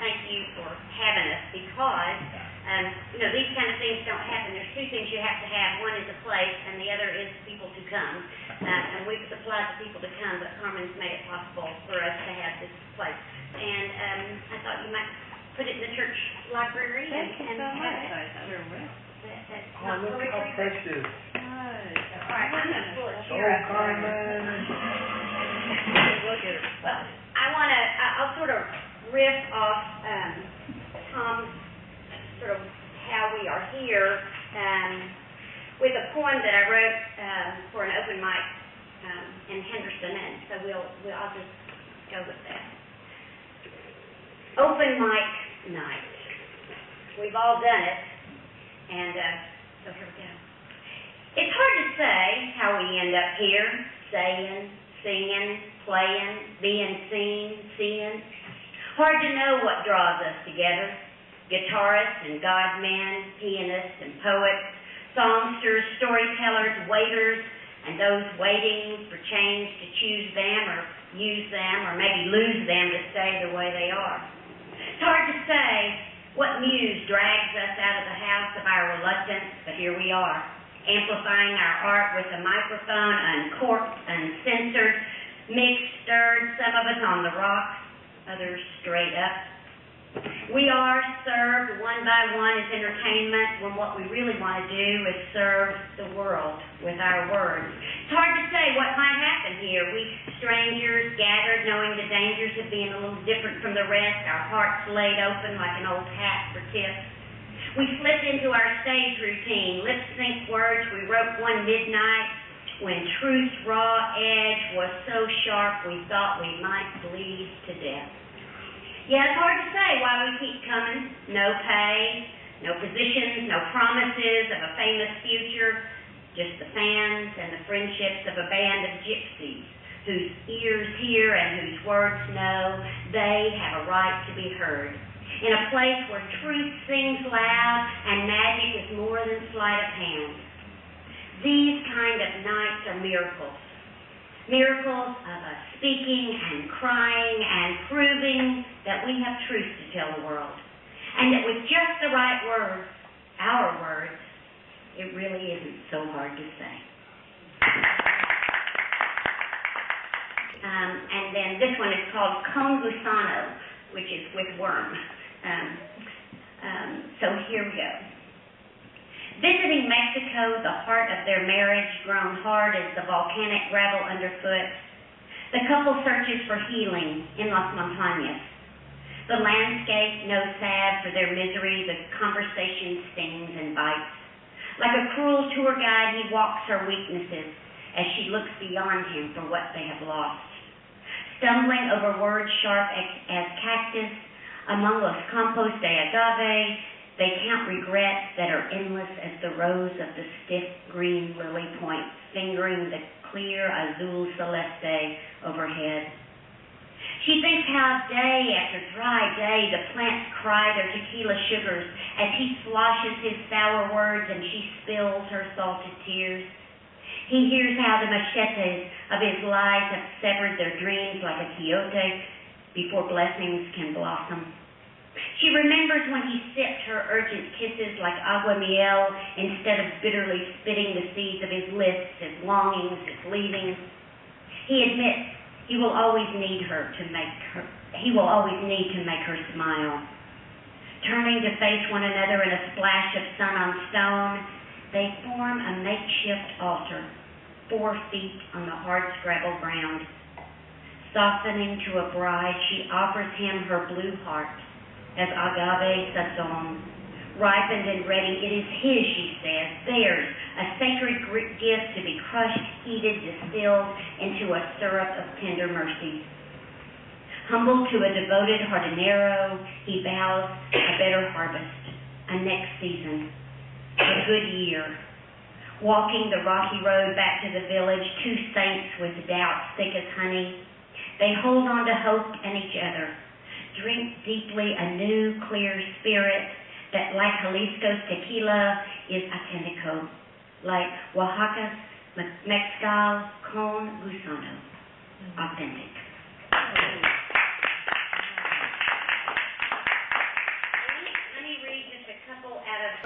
thank you for having us because, these kind of things don't happen. There's two things you have to have. One is a place, and the other is people to come. And we've supplied the people to come, but Carmen's made it possible for us to have this place. And I thought you might put it in the church library and have it. Sure will. That's look how precious. all right, I'm going to pull it Oh, here. Carmen. Well, I'll sort of riff off Tom's sort of how we are here with a poem that I wrote for an open mic in Henderson, and so I'll just go with that. Open mic night. We've all done it, and so here we go. It's hard to say how we end up here, saying, singing, playing, being seen, seeing. Hard to know what draws us together. Guitarists and godmen, pianists and poets, songsters, storytellers, waiters, and those waiting for change to choose them or use them or maybe lose them to stay the way they are. It's hard to say what muse drags us out of the house of our reluctance, but here we are, amplifying our art with a microphone, uncorked, uncensored, mixed, stirred, some of us on the rocks, others straight up. We are served one by one as entertainment when what we really want to do is serve the world with our words. It's hard to say what might happen here. We strangers gathered knowing the dangers of being a little different from the rest, our hearts laid open like an old hat for tips. We slipped into our stage routine, lip-sync words we wrote one midnight when truth's raw edge was so sharp we thought we might bleed to death. Yeah, it's hard to say why we keep coming. No pay, no positions, no promises of a famous future, just the fans and the friendships of a band of gypsies whose ears hear and whose words know they have a right to be heard. In a place where truth sings loud and magic is more than sleight of hand. These kind of nights are miracles. Miracles of us speaking and crying and proving that we have truth to tell the world. And that with just the right words, our words, it really isn't so hard to say. And then this one is called Con Gusano, which is with worm. So here we go. Visiting Mexico, the heart of their marriage grown hard as the volcanic gravel underfoot, the couple searches for healing in Las Montañas. The landscape no salve for their misery, the conversation stings and bites. Like a cruel tour guide, he walks her weaknesses as she looks beyond him for what they have lost. Stumbling over words sharp as cactus, among los campos de agave, they count regrets that are endless as the rows of the stiff green lily points fingering the clear azul celeste overhead. She thinks how day after dry day the plants cry their tequila sugars as he sloshes his sour words and she spills her salted tears. He hears how the machetes of his lies have severed their dreams like a quixote before blessings can blossom. She remembers when he sipped her urgent kisses like agua miel instead of bitterly spitting the seeds of his lists, his longings, his leavings. He admits he will always need to make her smile. Turning to face one another in a splash of sun on stone, they form a makeshift altar, 4 feet on the hard scrabble ground. Softening to a bride, she offers him her blue heart as agave sazon. Ripened and ready, it is his, she says, theirs, a sacred gift to be crushed, heated, distilled into a syrup of tender mercies. Humble to a devoted jardinero, he vows a better harvest, a next season, a good year. Walking the rocky road back to the village, 2 saints with doubts thick as honey, they hold on to hope and each other. Drink deeply a new, clear spirit that, like Jalisco's tequila, is auténtico, like Oaxaca's mezcal con gusano, authentic.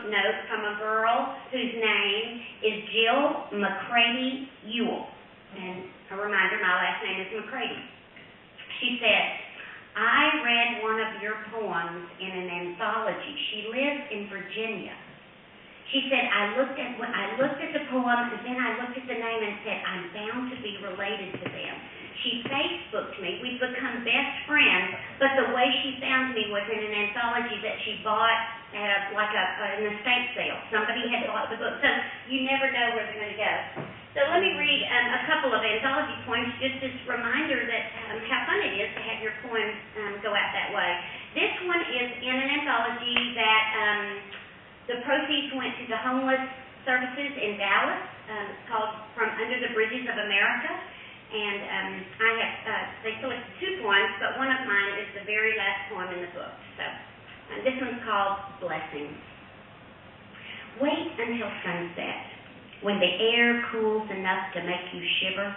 note from a girl whose name is Jill McCready Ewell. And a reminder, my last name is McCready. She said, I read one of your poems in an anthology. She lives in Virginia. She said, I looked at the poem, and then I looked at the name and said, I'm bound to be related to them. She Facebooked me. We've become best friends, but the way she found me was in an anthology that she bought at an estate sale. Somebody had bought the book, so you never know where they're going to go. So let me read a couple of anthology poems, just as a reminder that how fun it is to have your poems go out that way. This one is in an anthology that the proceeds went to the homeless services in Dallas. It's called From Under the Bridges of America. And they selected two poems, but one of mine is the very last poem in the book. So this one's called Blessings. Wait until sunset, when the air cools enough to make you shiver.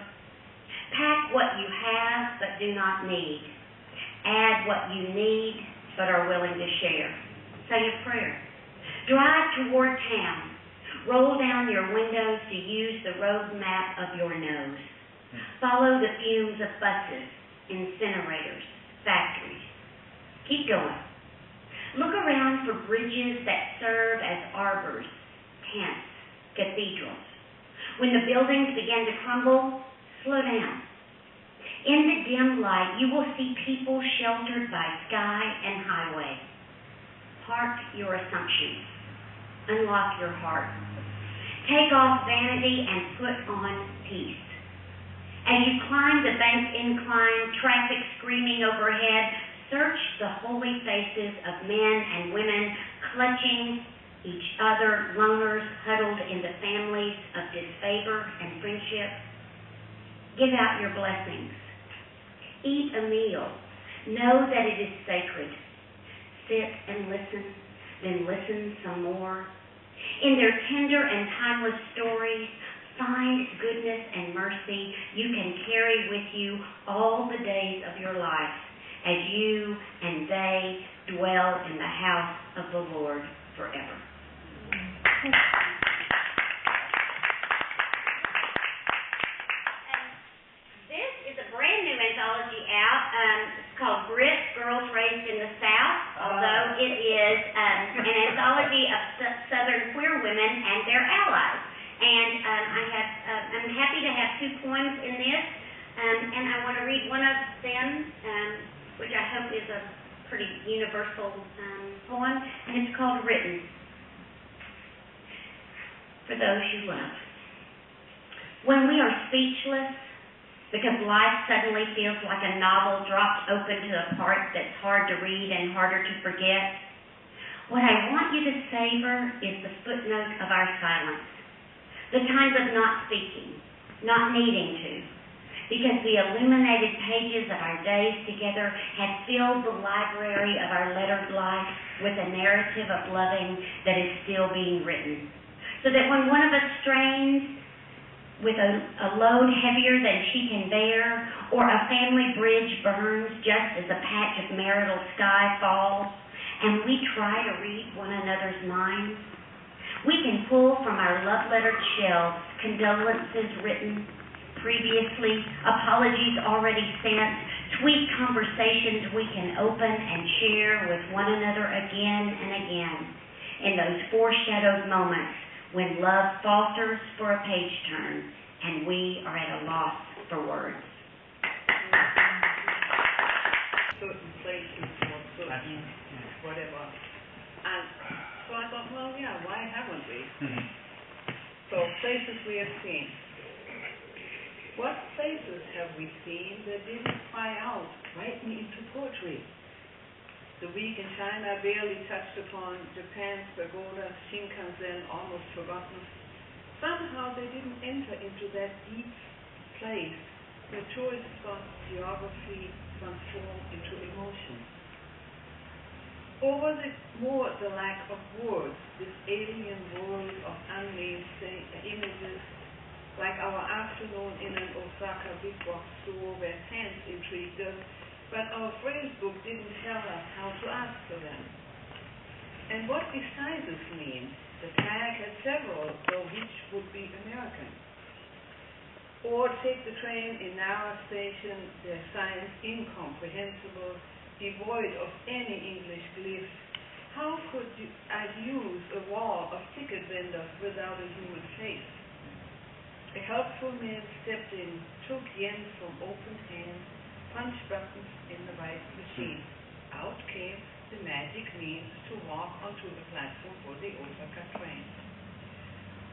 Pack what you have but do not need. Add what you need but are willing to share. Say a prayer. Drive toward town. Roll down your windows to use the road map of your nose. Follow the fumes of buses, incinerators, factories. Keep going. Look around for bridges that serve as arbors, tents, cathedrals. When the buildings begin to crumble, slow down. In the dim light, you will see people sheltered by sky and highway. Park your assumptions. Unlock your heart. Take off vanity and put on peace. As you climb the banked incline, traffic screaming overhead, search the holy faces of men and women clutching each other, loners huddled into families of disfavor and friendship. Give out your blessings. Eat a meal. Know that it is sacred. Sit and listen, then listen some more. In their tender and timeless stories, find goodness and mercy you can carry with you all the days of your life as you and they dwell in the house of the Lord forever. This is a brand new anthology out. It's called Grit, Girls Raised in the South, although it is an anthology of Southern queer women and their allies. And I'm happy to have two poems in this, and I want to read one of them, which I hope is a pretty universal poem, and it's called Written. For those you love. When we are speechless, because life suddenly feels like a novel dropped open to a part that's hard to read and harder to forget, what I want you to savor is the footnote of our silence. The times of not speaking, not needing to, because the illuminated pages of our days together have filled the library of our lettered life with a narrative of loving that is still being written. So that when one of us strains with a load heavier than she can bear, or a family bridge burns just as a patch of marital sky falls, and we try to read one another's minds, we can pull from our love-lettered shelves condolences written previously, apologies already sent, sweet conversations we can open and share with one another again and again in those foreshadowed moments when love falters for a page turn and we are at a loss for words. Certain places or certain whatever. And so I thought, well, yeah, why haven't we? Mm-hmm. So places we have seen. What places have we seen that didn't cry out, write me into poetry? The week in China barely touched upon Japan's pagoda, Shinkansen almost forgotten. Somehow they didn't enter into that deep place where tourist spots, geography transform into emotion. Or was it more the lack of words, this alien world of unnamed images, like our afternoon in an Osaka big box store where fans intrigued us, but our phrase book didn't tell us how to ask for them? And what disguises mean? The tag has several, though each would be American. Or take the train in narrow station, their signs incomprehensible, devoid of any English glyphs. How could I use a wall of ticket vendors without a human face? A helpful man stepped in, took yen from open hands, punched buttons in the right machine. Out came the magic means to walk onto the platform for the Osaka train.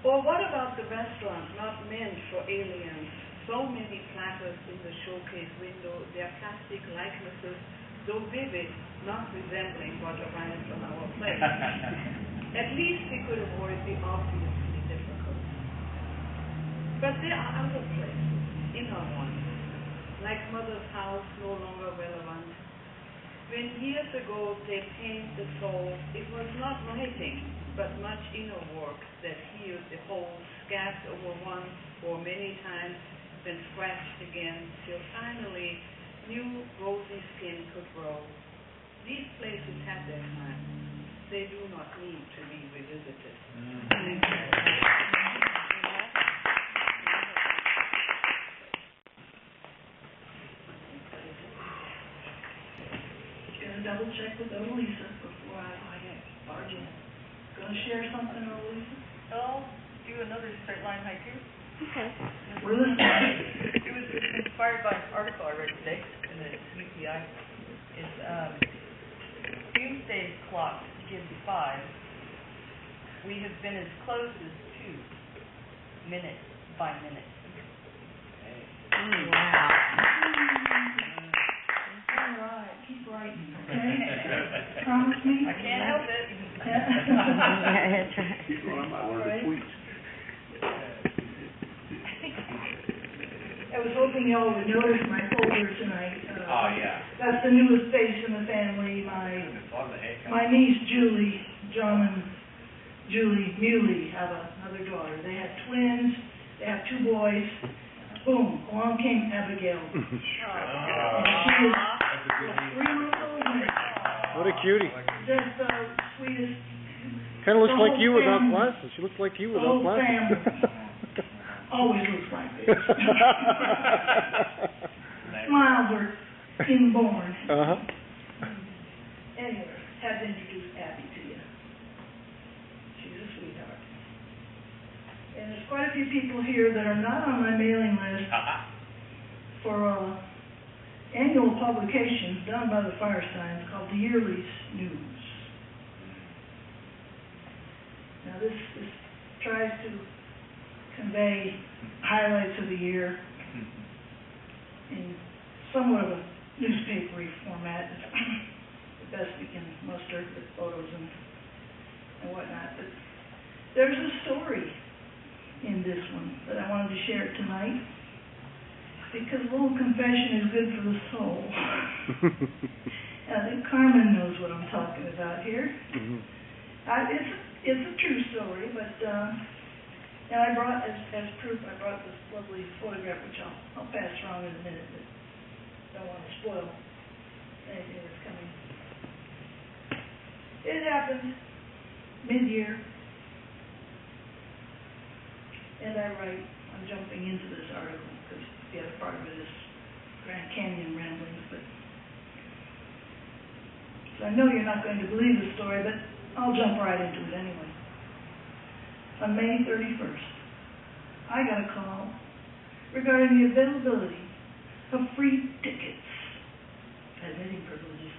Or what about the restaurant not meant for aliens? So many platters in the showcase window, their plastic likenesses, though vivid, not resembling what arrives on our plate. At least we could avoid the obviously difficult. But there are other places, inner ones, like Mother's house, no longer relevant. When years ago they painted the soul, it was not writing, but much inner work that healed the hole, scabbed over once or many times, then scratched again, till finally new rosy skin could grow. These places had their time. They do not need to be revisited. Double check with Odalisa before I barge in. Gonna share something, Odalisa? I'll do another straight line haiku. Okay. We're listening. It was inspired by an article I read today in the UPI. It's Doomsday clock gives 5. We have been as close as 2, minute by minute. Wow. All right, keep writing, okay? Promise me? I can't help it. That's right. People, I might learn to tweet. I was hoping y'all would notice my folder tonight. Oh, yeah. That's the newest face in the family. My niece Julie, John and Julie Muley have another daughter. They had twins. They have 2 boys. Boom, along came Abigail. And she is 3 months old now. What a cutie. Just the sweetest. Kind of looks The like whole you without family. glasses. She looks like you The without whole glasses. Always looks like this. Smiles are inborn. Uh-huh. Anyway, had to introduce Abby to you. She's a sweetheart. And there's quite a few people here that are not on my mailing list for annual publication done by the Fire Signs called the Yearly News. Now this tries to convey highlights of the year in somewhat of a newspapery format. It's the best we can muster with photos and whatnot. But there's a story in this one that I wanted to share tonight because a little confession is good for the soul. I think Carmen knows what I'm talking about here. Mm-hmm. It's a true story, but and I brought as proof. I brought this lovely photograph, which I'll pass around in a minute, but don't want to spoil anything that's coming. It happened mid-year, and I write. I'm jumping into this article because the other part of it is Grand Canyon ramblings, but so I know you're not going to believe the story, but I'll jump right into it anyway. On May 31st, I got a call regarding the availability of free tickets, admitting privileges,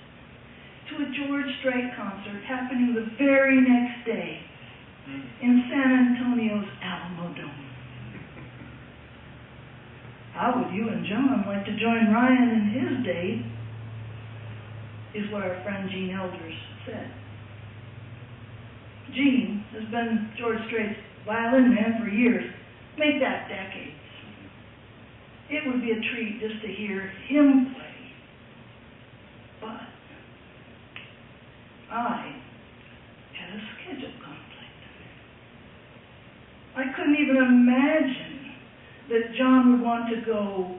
to a George Strait concert happening the very next day in San Antonio's Alamo Dome. How would you and John like to join Ryan in his date, is what our friend Gene Elders said. Gene has been George Strait's violin man for years, make that decades. It would be a treat just to hear him play. But I had a schedule conflict. I couldn't even imagine that John would want to go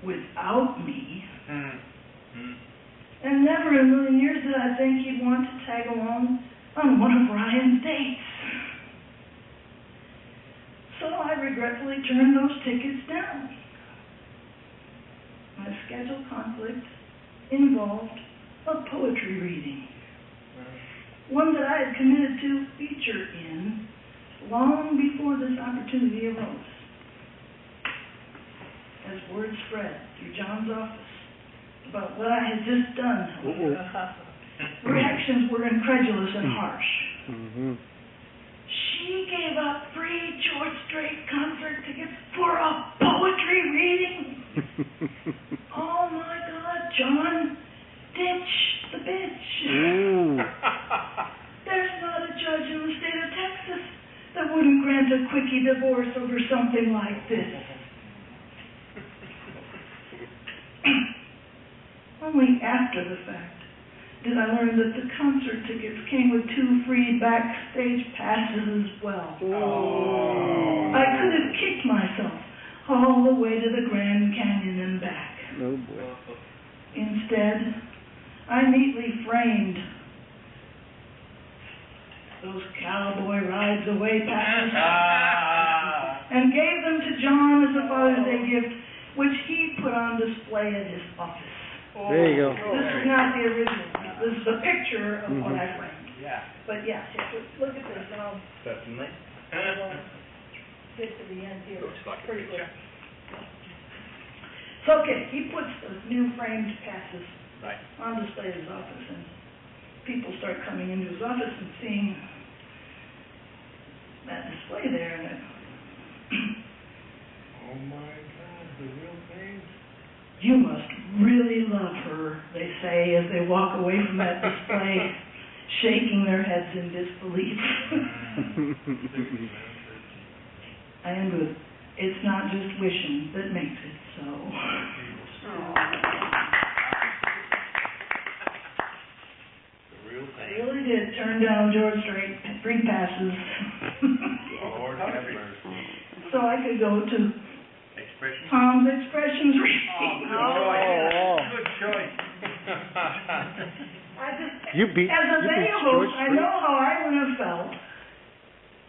without me. And never in a million years did I think he'd want to tag along on one of Ryan's dates. So I regretfully turned those tickets down. My schedule conflict involved a poetry reading, one that I had committed to feature in long before this opportunity arose. As word spread through John's office about what I had just done, reactions were incredulous and harsh. Mm-hmm. She gave up free George Strait concert tickets for a poetry reading? Oh my God, John, ditch the bitch. There's not a judge in the state of Texas that wouldn't grant a quickie divorce over something like this. Only after the fact did I learn that the concert tickets came with 2 free backstage passes as well. Oh. I could have kicked myself all the way to the Grand Canyon and back. Oh boy. Instead, I neatly framed those cowboy rides away passes and gave them to John as a Father's Day gift, which he put on display at his office. There you go. This is not the original. This is a picture of what I framed. Yeah. But yeah, look at this, and I'll Definitely. get to the end here. Looks like a Pretty picture. quick. So, okay, he puts those new framed passes Right. on display at his office, and people start coming into his office and seeing that display there, and it, Oh my God, the real thing. you must really love her, they say as they walk away from that display, shaking their heads in disbelief. I end with, it's not just wishing that makes it so. The real I thing. really did turn down George Strait free passes Lord have mercy. so I could go to Expression. Tom's Expressions reading. Oh. Good choice. I just, You beat as a George video host, I Strait. know how I would have felt,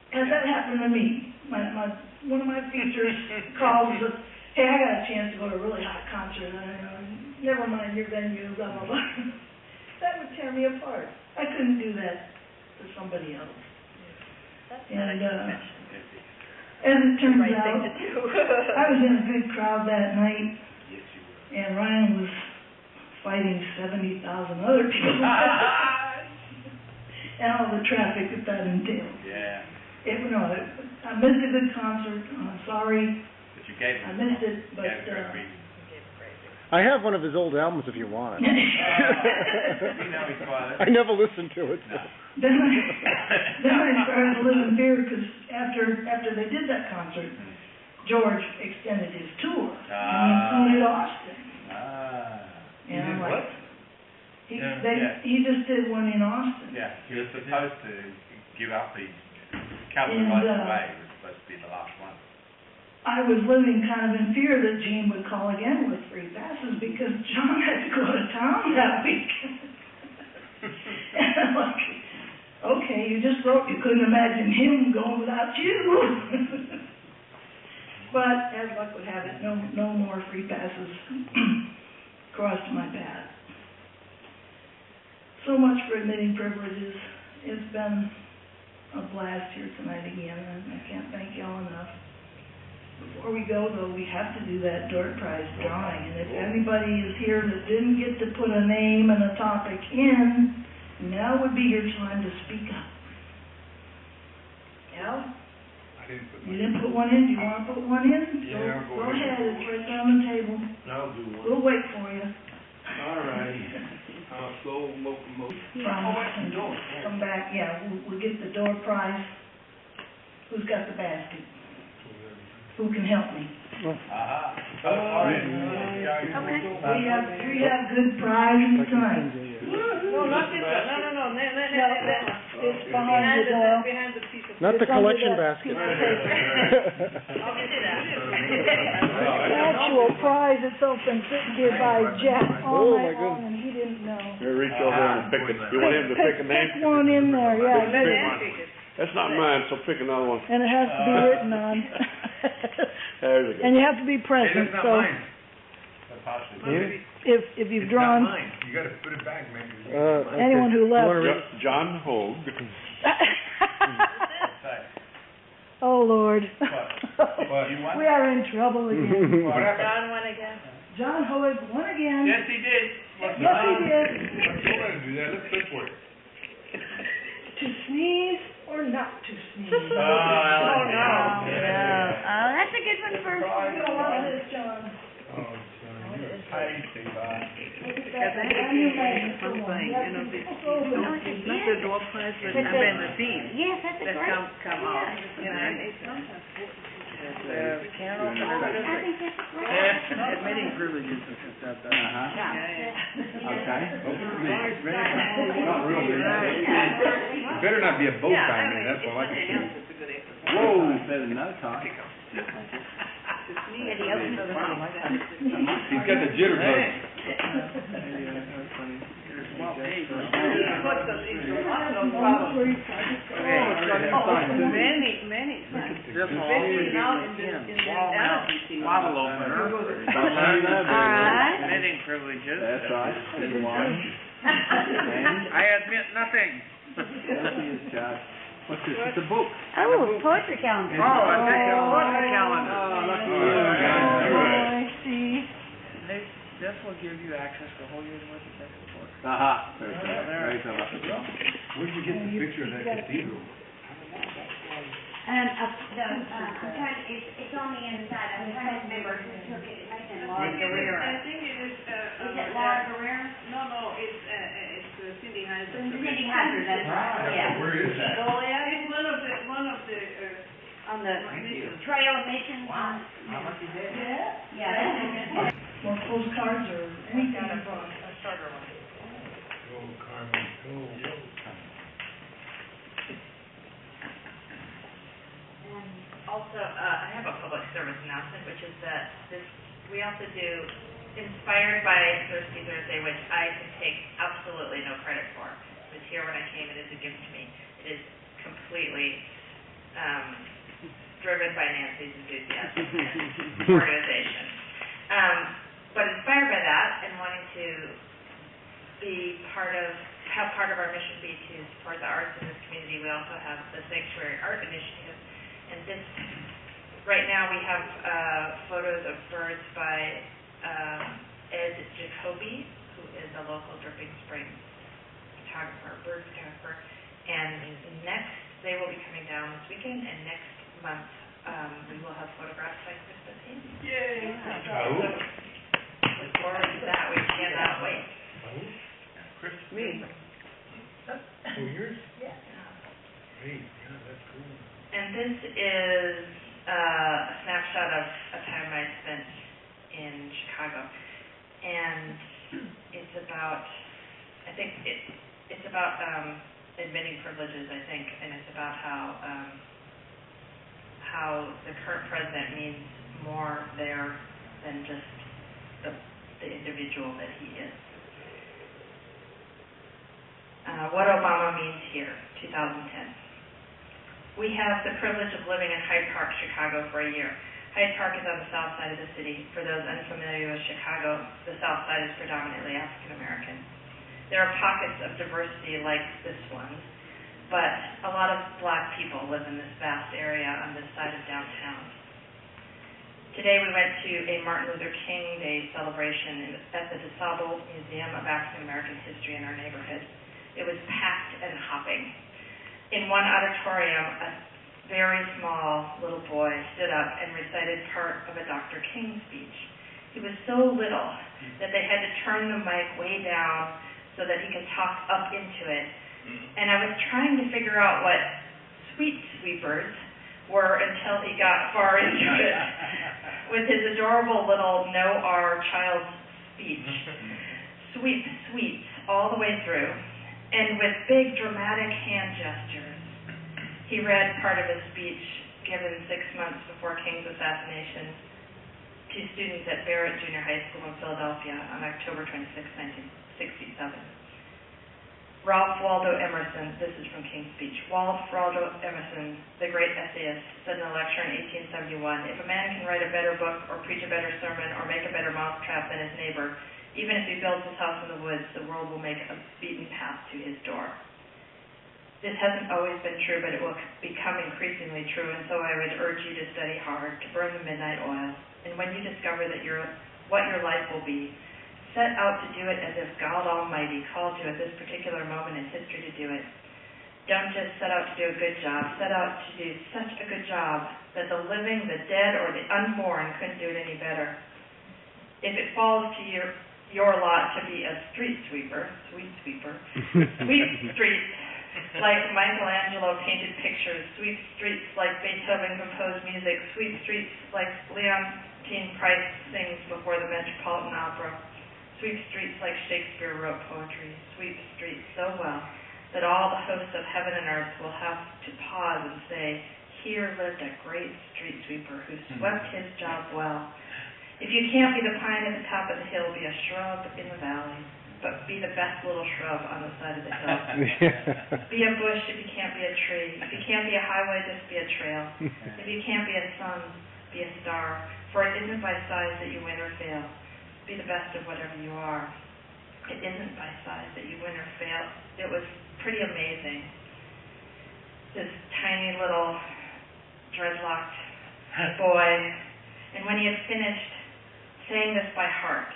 because that happened to me. One of my features calls, hey, I got a chance to go to a really hot concert, never mind your venue, blah, blah, blah. That would tear me apart. I couldn't do that to somebody else. And, as it turns out, I was in a big crowd that night, Yes, you were. and Ryan was fighting 70,000 other people. And all the traffic that entailed. Yeah. I missed a good concert. I'm sorry. But you gave I him. missed it, but, You gave him a reason. I have one of his old albums if you want it. You know he's violent. I never listened to it. No. then I started to live in fear because after they did that concert, George extended his tour and included Austin. And I'm like, he just did one in Austin. Yeah, he was supposed to give up his Cellular And, right away. It was supposed to be the last one. I was living kind of in fear that Gene would call again with free passes because John had to go to town that week. And I'm like, okay, you just wrote you couldn't imagine him going without you. But as luck would have it, no more free passes crossed my path. So much for admitting privileges. It's been a blast here tonight again, and I can't thank y'all enough. Before we go, though, we have to do that door prize drawing, and if anybody is here that didn't get to put a name and a topic in, now would be your time to speak up. Al? You didn't put one in? Do you want to put one in? Yeah, Go ahead, it's right there on the table. I'll do one. We'll wait for you. All righty. Slow locomotive. Come back, yeah, we'll get the door prize. Who's got the basket? Who can help me? All right. We have good prizes tonight. No, not this one. No. It's behind the door. Behind the piece of Not the It's under collection that basket. piece of paper. The actual prize itself been sitting here by Jeff all Oh, my night long, goodness. and he didn't know. You reach over there and pick it, you want him to pick a name? Pick one in there, yeah. That's not mine, so pick another one. And it has to be written on. There you go. And you have to be present, so if you've drawn You gotta put it back, maybe. Okay. anyone who You wanna left. read- John Hogue. Oh, Lord. What? We are in trouble again. What happened? John won again. John Hoeg won again. Yes, he did. Yes, he did. I told him to do that, let's look for it. To sneeze or not to sneeze? I like that. Yeah. Oh, that's a good one for. You're gonna love this, John. Oh, John, you're a tight thing, Because I think it's a fun thing, you know, it's not the door prize, but I mean the theme Yes, that's a that great. come off. You know, and it's sometimes the can opener. I think that's great. Admitting privileges and stuff. Okay. Not real big. It better not be a bow tie, man, that's all I can see. Whoa, better not talk. Yeah, the opening. He's got the jitter bug. Many. Bottle opener. All right. Admitting privileges. That's right. Good one. I admit nothing. What's this? It's a book. Oh, poetry calendar. Oh, I think it's a calendar. I see. This will give you access to a whole year's worth of text reports. Aha. Very clever. Where'd you get the picture of that cathedral? I'm trying, it's on the inside, I'm trying to remember who took it, it might have been Laura Guerrero. I think it is, Is it Laura Guerrero? No, it's Cindy Heiser. Cindy Heiser, that's right, yeah. Where is that? Oh, yeah, it's one of the, On the trail of missions. Yeah, that's More postcards or anything you brought. a shorter one. Go, Carmen, go. Also, I have a public service announcement, which is that we also do Inspired by Thirsty Thursday, which I can take absolutely no credit for. It was here when I came, it is a gift to me. It is completely driven by Nancy's enthusiasm and organization. But inspired by that and wanting to have part of our mission be to support the arts in this community, we also have the Sanctuary Art Initiative. And this, right now we have photos of birds by Ed Jacoby, who is a local Dripping Springs bird photographer. And they will be coming down this weekend, and next month we will have photographs by Krista Payne. Yay! So, look forward to that, we cannot wait. Chris? Me. Oh, yours? Yeah. Great, yeah, that's cool. And this is a snapshot of a time I spent in Chicago. And it's about, I think it's about admitting privileges, I think, and it's about how the current president means more there than just the individual that he is. What Obama means here, 2010. We have the privilege of living in Hyde Park, Chicago for a year. Hyde Park is on the south side of the city. For those unfamiliar with Chicago, the south side is predominantly African American. There are pockets of diversity like this one, but a lot of black people live in this vast area on this side of downtown. Today we went to a Martin Luther King Day celebration at the DeSable Museum of African American History in our neighborhood. It was packed and hopping. In one auditorium, a very small little boy stood up and recited part of a Dr. King speech. He was so little that they had to turn the mic way down so that he could talk up into it. And I was trying to figure out what sweet sweepers were until he got far into it with his adorable little no-R child's speech. Sweep, sweeps, all the way through. And with big dramatic hand gestures, He read part of his speech given 6 months before King's assassination to students at Barrett Junior High School in Philadelphia on October 26, 1967. Ralph Waldo Emerson, this is from King's speech. Ralph Waldo Emerson, the great essayist, said in a lecture in 1871, "If a man can write a better book or preach a better sermon or make a better mousetrap than his neighbor, even if he builds his house in the woods, the world will make a beaten path to his door." This hasn't always been true, but it will become increasingly true, and so I would urge you to study hard, to burn the midnight oil, and when you discover that what your life will be, set out to do it as if God Almighty called you at this particular moment in history to do it. Don't just set out to do a good job. Set out to do such a good job that the living, the dead, or the unborn couldn't do it any better. If it falls to your lot to be a street sweeper, sweep streets like Michelangelo painted pictures, sweep streets like Beethoven composed music, sweep streets like Leontine Price sings before the Metropolitan Opera, sweep streets like Shakespeare wrote poetry, sweep streets so well that all the hosts of heaven and earth will have to pause and say, "Here lived a great street sweeper who swept his job well." If you can't be the pine at the top of the hill, be a shrub in the valley, but be the best little shrub on the side of the hill. Be a bush if you can't be a tree. If you can't be a highway, just be a trail. If you can't be a sun, be a star, for it isn't by size that you win or fail. Be the best of whatever you are. It isn't by size that you win or fail. It was pretty amazing. This tiny little dreadlocked boy, and when he had finished saying this by heart,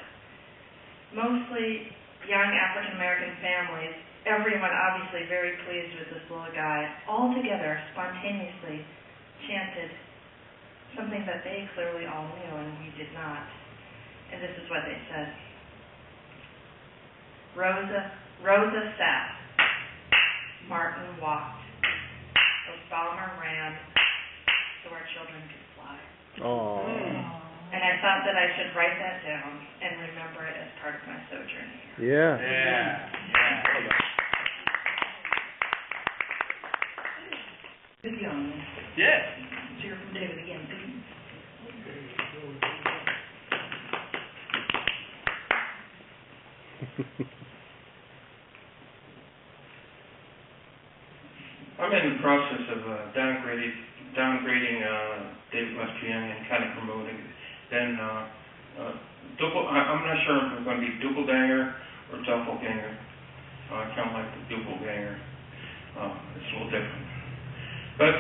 mostly young African-American families, everyone obviously very pleased with this little guy, all together, spontaneously chanted something that they clearly all knew and we did not. And this is what they said. Rosa sat. Martin walked. Obama ran so our children could fly. Oh. And I thought that I should write that down and remember it as part of my sojourn here. Yeah. Good young. Yeah. Let's hear from David again, please. I'm in the process of downgrading David Mastriani and kind of promoting it. Then I'm not sure if it's going to be doppelganger or doppelganger. I kind of like the doppelganger. It's a little different. But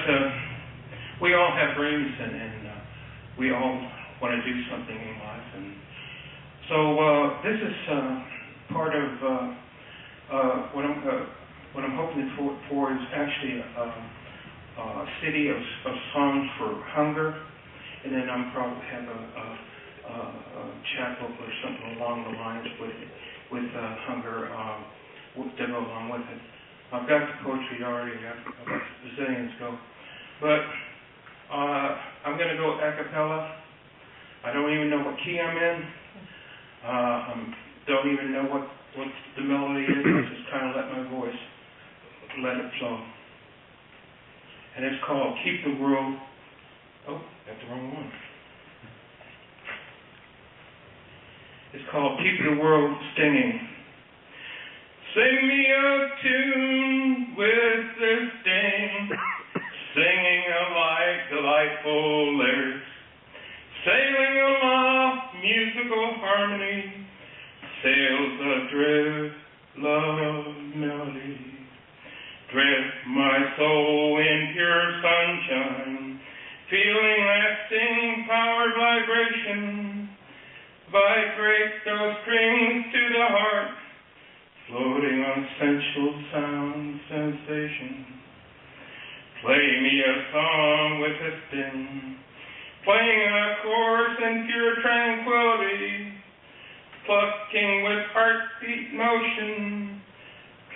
we all have dreams, and we all want to do something in life. And so this is part of what I'm hoping for is actually a city of songs for hunger, and then I'm probably have a chapel or something along the lines with hunger to go along with it. I've got the poetry already. I've got bazillions go, but I'm going to go a cappella. I don't even know what key I'm in. Don't even know what the melody is. I just kind of let my voice let it flow. And it's called Keep the World. Oh, that's the wrong one. It's called Keep the World Stinging. Sing me a tune with the sting, singing alike delightful lyrics, sailing aloft musical harmony, sails adrift love melody. Drift my soul in pure sunshine, feeling lasting power vibration. Vibrate those strings to the heart, floating on sensual sound sensation. Play me a song with a sting, playing a chorus in pure tranquility, plucking with heartbeat motion,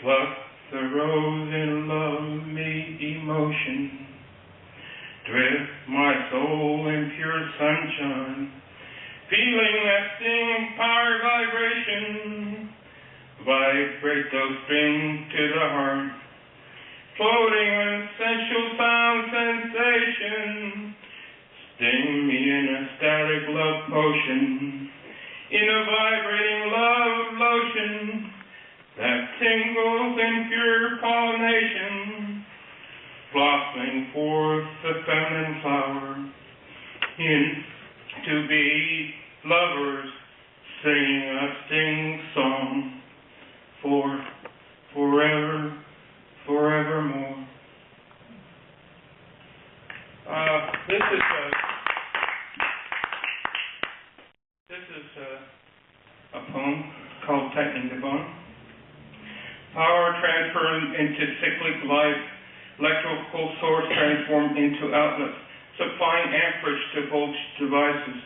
pluck the rose in love me emotion. Drift my soul in pure sunshine, feeling lasting power vibration. Vibrate those strings to the heart, floating on sensual sound sensation, sting me in a static love potion, in a vibrating love lotion that tingles in pure pollination, blossoming forth the feminine flower, to be lovers singing a sting song for forever, forevermore. This is a poem called Tightening the Bond. Power transferred into cyclic life, electrical source transformed into outlets, supplying amperage to voltage devices.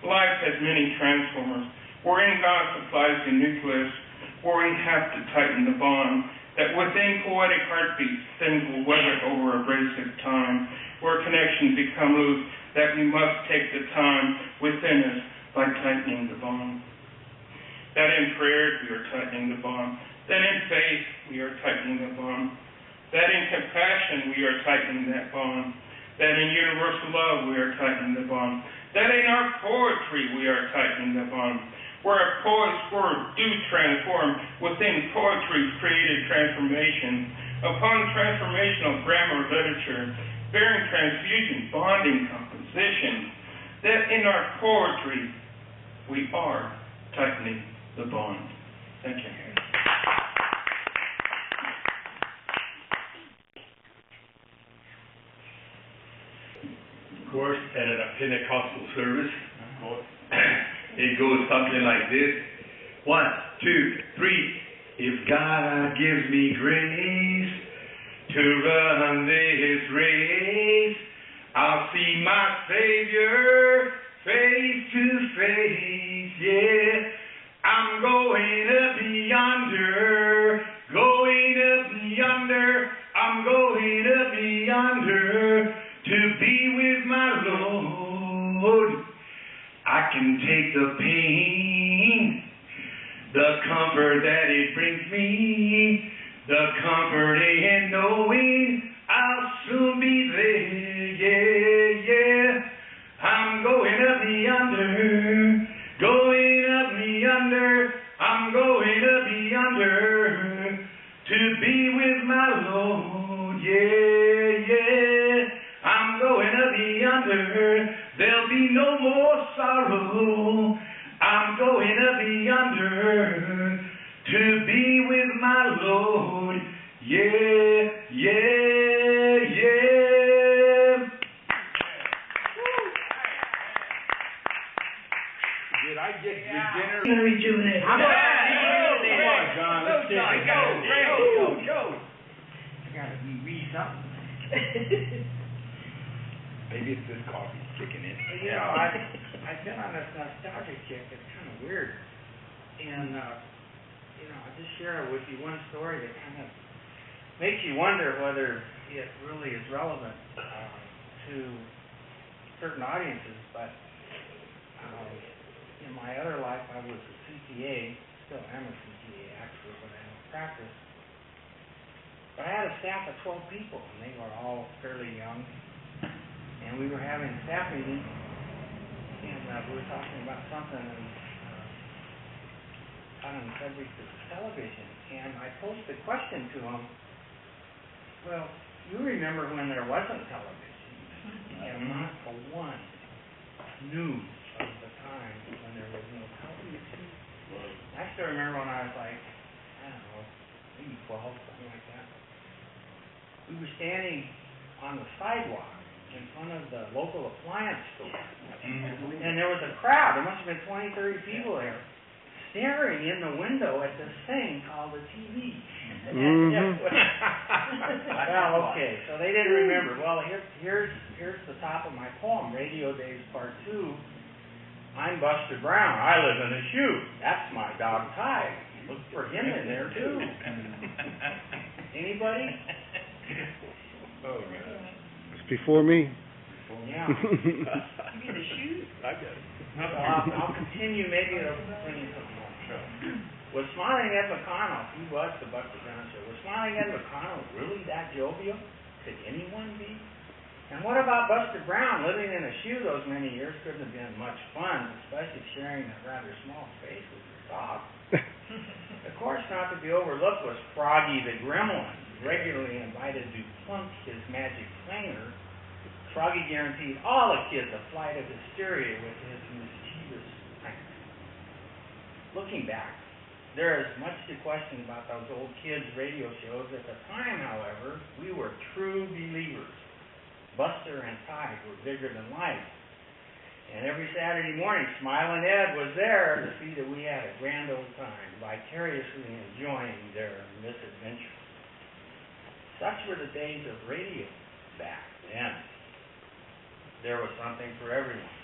Life has many transformers, wherein God supplies the nucleus, where we have to tighten the bond, that within poetic heartbeats things will weather over abrasive time, where connections become loose, that we must take the time within us by tightening the bond. That in prayers we are tightening the bond, that in faith we are tightening the bond, that in compassion we are tightening that bond, that in universal love we are tightening the bond, that in our poetry we are tightening the bond, where a poet's words do transform within poetry's creative transformation, upon transformational grammar literature, bearing transfusion, bonding, composition, that in our poetry we are tightening the bond. Thank you. Of course, at a Pentecostal service, it goes something like this. 1, 2, 3. If God gives me grace to run this race, I'll see my Savior face to face. Yeah, I'm going up yonder, going up yonder. I'm going up yonder to be with my Lord. I can take the pain, the comfort that it brings me, the comfort in knowing I'll soon be there. Yeah, yeah. I'm going up yonder, going up yonder. I'm going up yonder to be with my Lord. Yeah, yeah. I'm going up yonder. There'll be no more sorrow. I'm going up yonder to be with my Lord. Yeah, yeah, yeah. Did I get beginner? Gonna rejuvenate. Come on, John, let's take it. Go. I gotta read something. Maybe it's this coffee kicking in. You know, I've been on this nostalgia kick. It's kind of weird. And, you know, I'll just share with you one story that kind of makes you wonder whether it really is relevant to certain audiences. But in my other life, I was a CPA, still am a CPA actually, but I don't practice. But I had a staff of 12 people, and they were all fairly young. And we were having a staff meeting, and we were talking about something, and on the subject of television. And I posed the question to them, well, you remember when there wasn't television, and not for one news of the time when there was no television. I still remember when I was like, I don't know, maybe 12, something like that. We were standing on the sidewalk in front of the local appliance store. And there was a crowd, there must have been 20, 30 people there, staring in the window at this thing called a TV. Well, okay, so they didn't remember. Well, here's the top of my poem, Radio Days Part 2. I'm Buster Brown. I live in a shoe. That's my dog Ty. Look for him in there too. Anybody? Oh, God. It's before me. Yeah. You mean the shoes? I got it. I'll continue. Maybe it'll bring you something more. show. Was Smiling Ed McConnell, he was the Buster Brown show, was Smiling Ed McConnell really that jovial? Could anyone be? And what about Buster Brown? Living in a shoe those many years couldn't have been much fun, especially sharing that rather small space with your dog. Of course, not to be overlooked was Froggy the Gremlin, regularly invited to plunk his magic clanger. Froggy guaranteed all the kids a flight of hysteria with his mischievous pranks. Looking back, there is much to question about those old kids' radio shows. At the time, however, we were true believers. Buster and Tide were bigger than life. And every Saturday morning, Smilin' Ed was there to see that we had a grand old time, vicariously enjoying their misadventures. Such were the days of radio back then. There was something for everyone.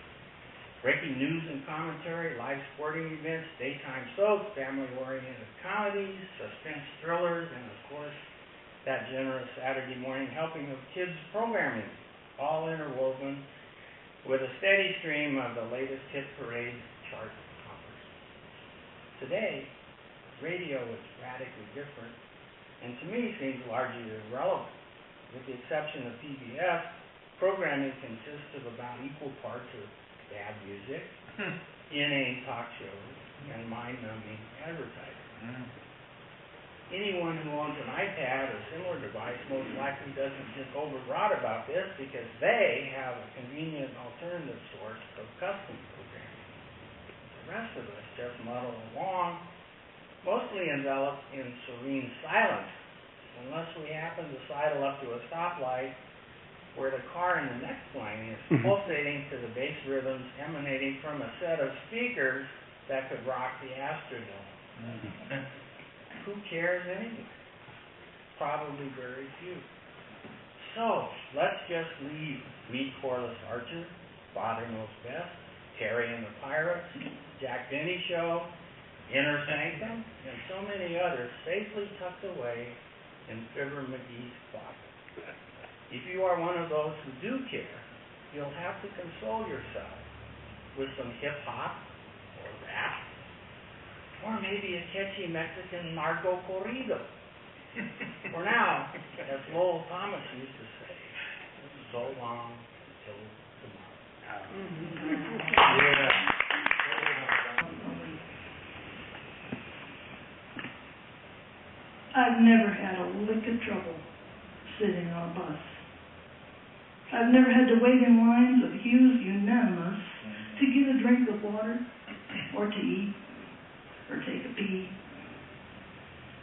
Breaking news and commentary, live sporting events, daytime soaps, family-oriented comedies, suspense thrillers, and of course, that generous Saturday morning helping of kids programming, all interwoven with a steady stream of the latest hit parade chart toppers. Today, radio is radically different, and to me seems largely irrelevant. With the exception of PBS, programming consists of about equal parts of bad music, inane talk shows, and mind-numbing advertising. Anyone who owns an iPad or similar device most likely doesn't get overwrought about this because they have a convenient alternative source of custom programming. The rest of us just muddle along, mostly enveloped in serene silence, unless we happen to sidle up to a stoplight where the car in the next lane is pulsating to the bass rhythms emanating from a set of speakers that could rock the Astrodome. Who cares anyway? Probably very few. So, let's just leave Meet Corliss Archer, Father Knows Best, Terry and the Pirates, Jack Benny Show, Inner Sanctum, and so many others safely tucked away in Fibber McGee's closet. If you are one of those who do care, you'll have to console yourself with some hip-hop or rap, or maybe a catchy Mexican narco corrido. For now, as Lowell Thomas used to say, so long till tomorrow. Yeah. I've never had a lick of trouble sitting on a bus. I've never had to wait in lines of hues unanimous to get a drink of water or to eat or take a pee.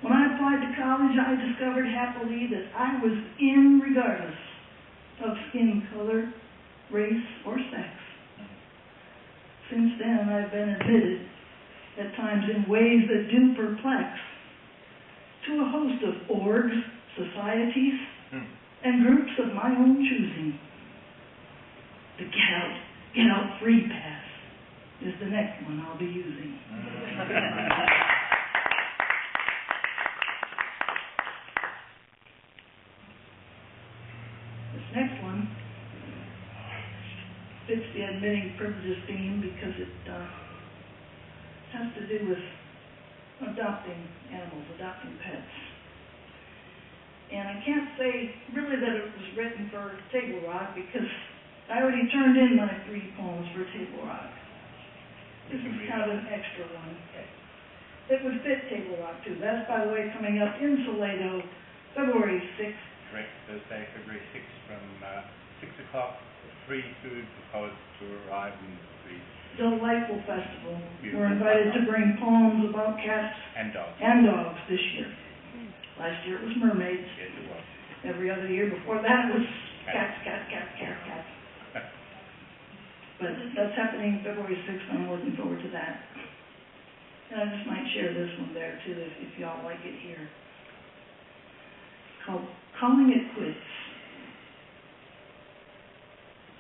When I applied to college, I discovered happily that I was in regardless of skin color, race, or sex. Since then, I've been admitted, at times in ways that do perplex, to a host of orgs, societies, and groups of my own choosing. The Get Out Free Pass is the next one I'll be using. This next one fits the admitting privileges theme because it has to do with adopting animals, adopting pets. And I can't say really that it was written for Table Rock because I already turned in my 3 poems for Table Rock. This is kind of an extra one. It would fit Table Rock too. That's, by the way, coming up in Salado, February 6th. Correct, Thursday, February 6th from 6 o'clock. Free food for poets to arrive and free. Delightful festival. Beautiful. We're invited to bring poems about cats And dogs. and dogs this year. Last year it was mermaids. Yes, it was. Every other year before that was cats. But that's happening February 6th, and I'm looking forward to that. And I just might share this one there, too, if y'all like it here. It's called Calling It Quits.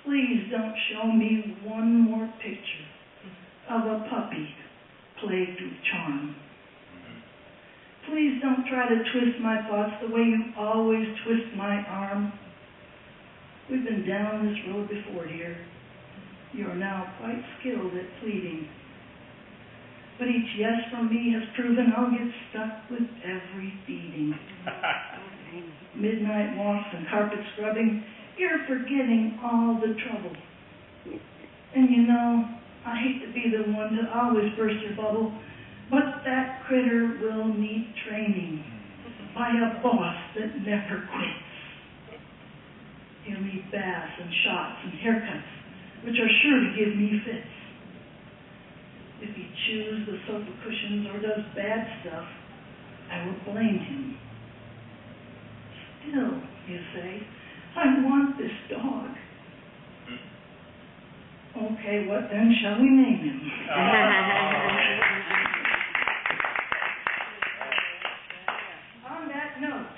Please don't show me one more picture of a puppy plagued with charm. Please don't try to twist my thoughts the way you always twist my arm. We've been down this road before, dear. You are now quite skilled at pleading. but each yes from me has proven I'll get stuck with every feeding. Midnight walks and carpet scrubbing, you're forgetting all the trouble. And you know, I hate to be the one to always burst your bubble, but that critter will need training by a boss that never quits. He'll need baths and shots and haircuts, which are sure to give me fits. If he chews the sofa cushions or does bad stuff, I will blame him. Still, you say, I want this dog. Okay, what then shall we name him? On that note,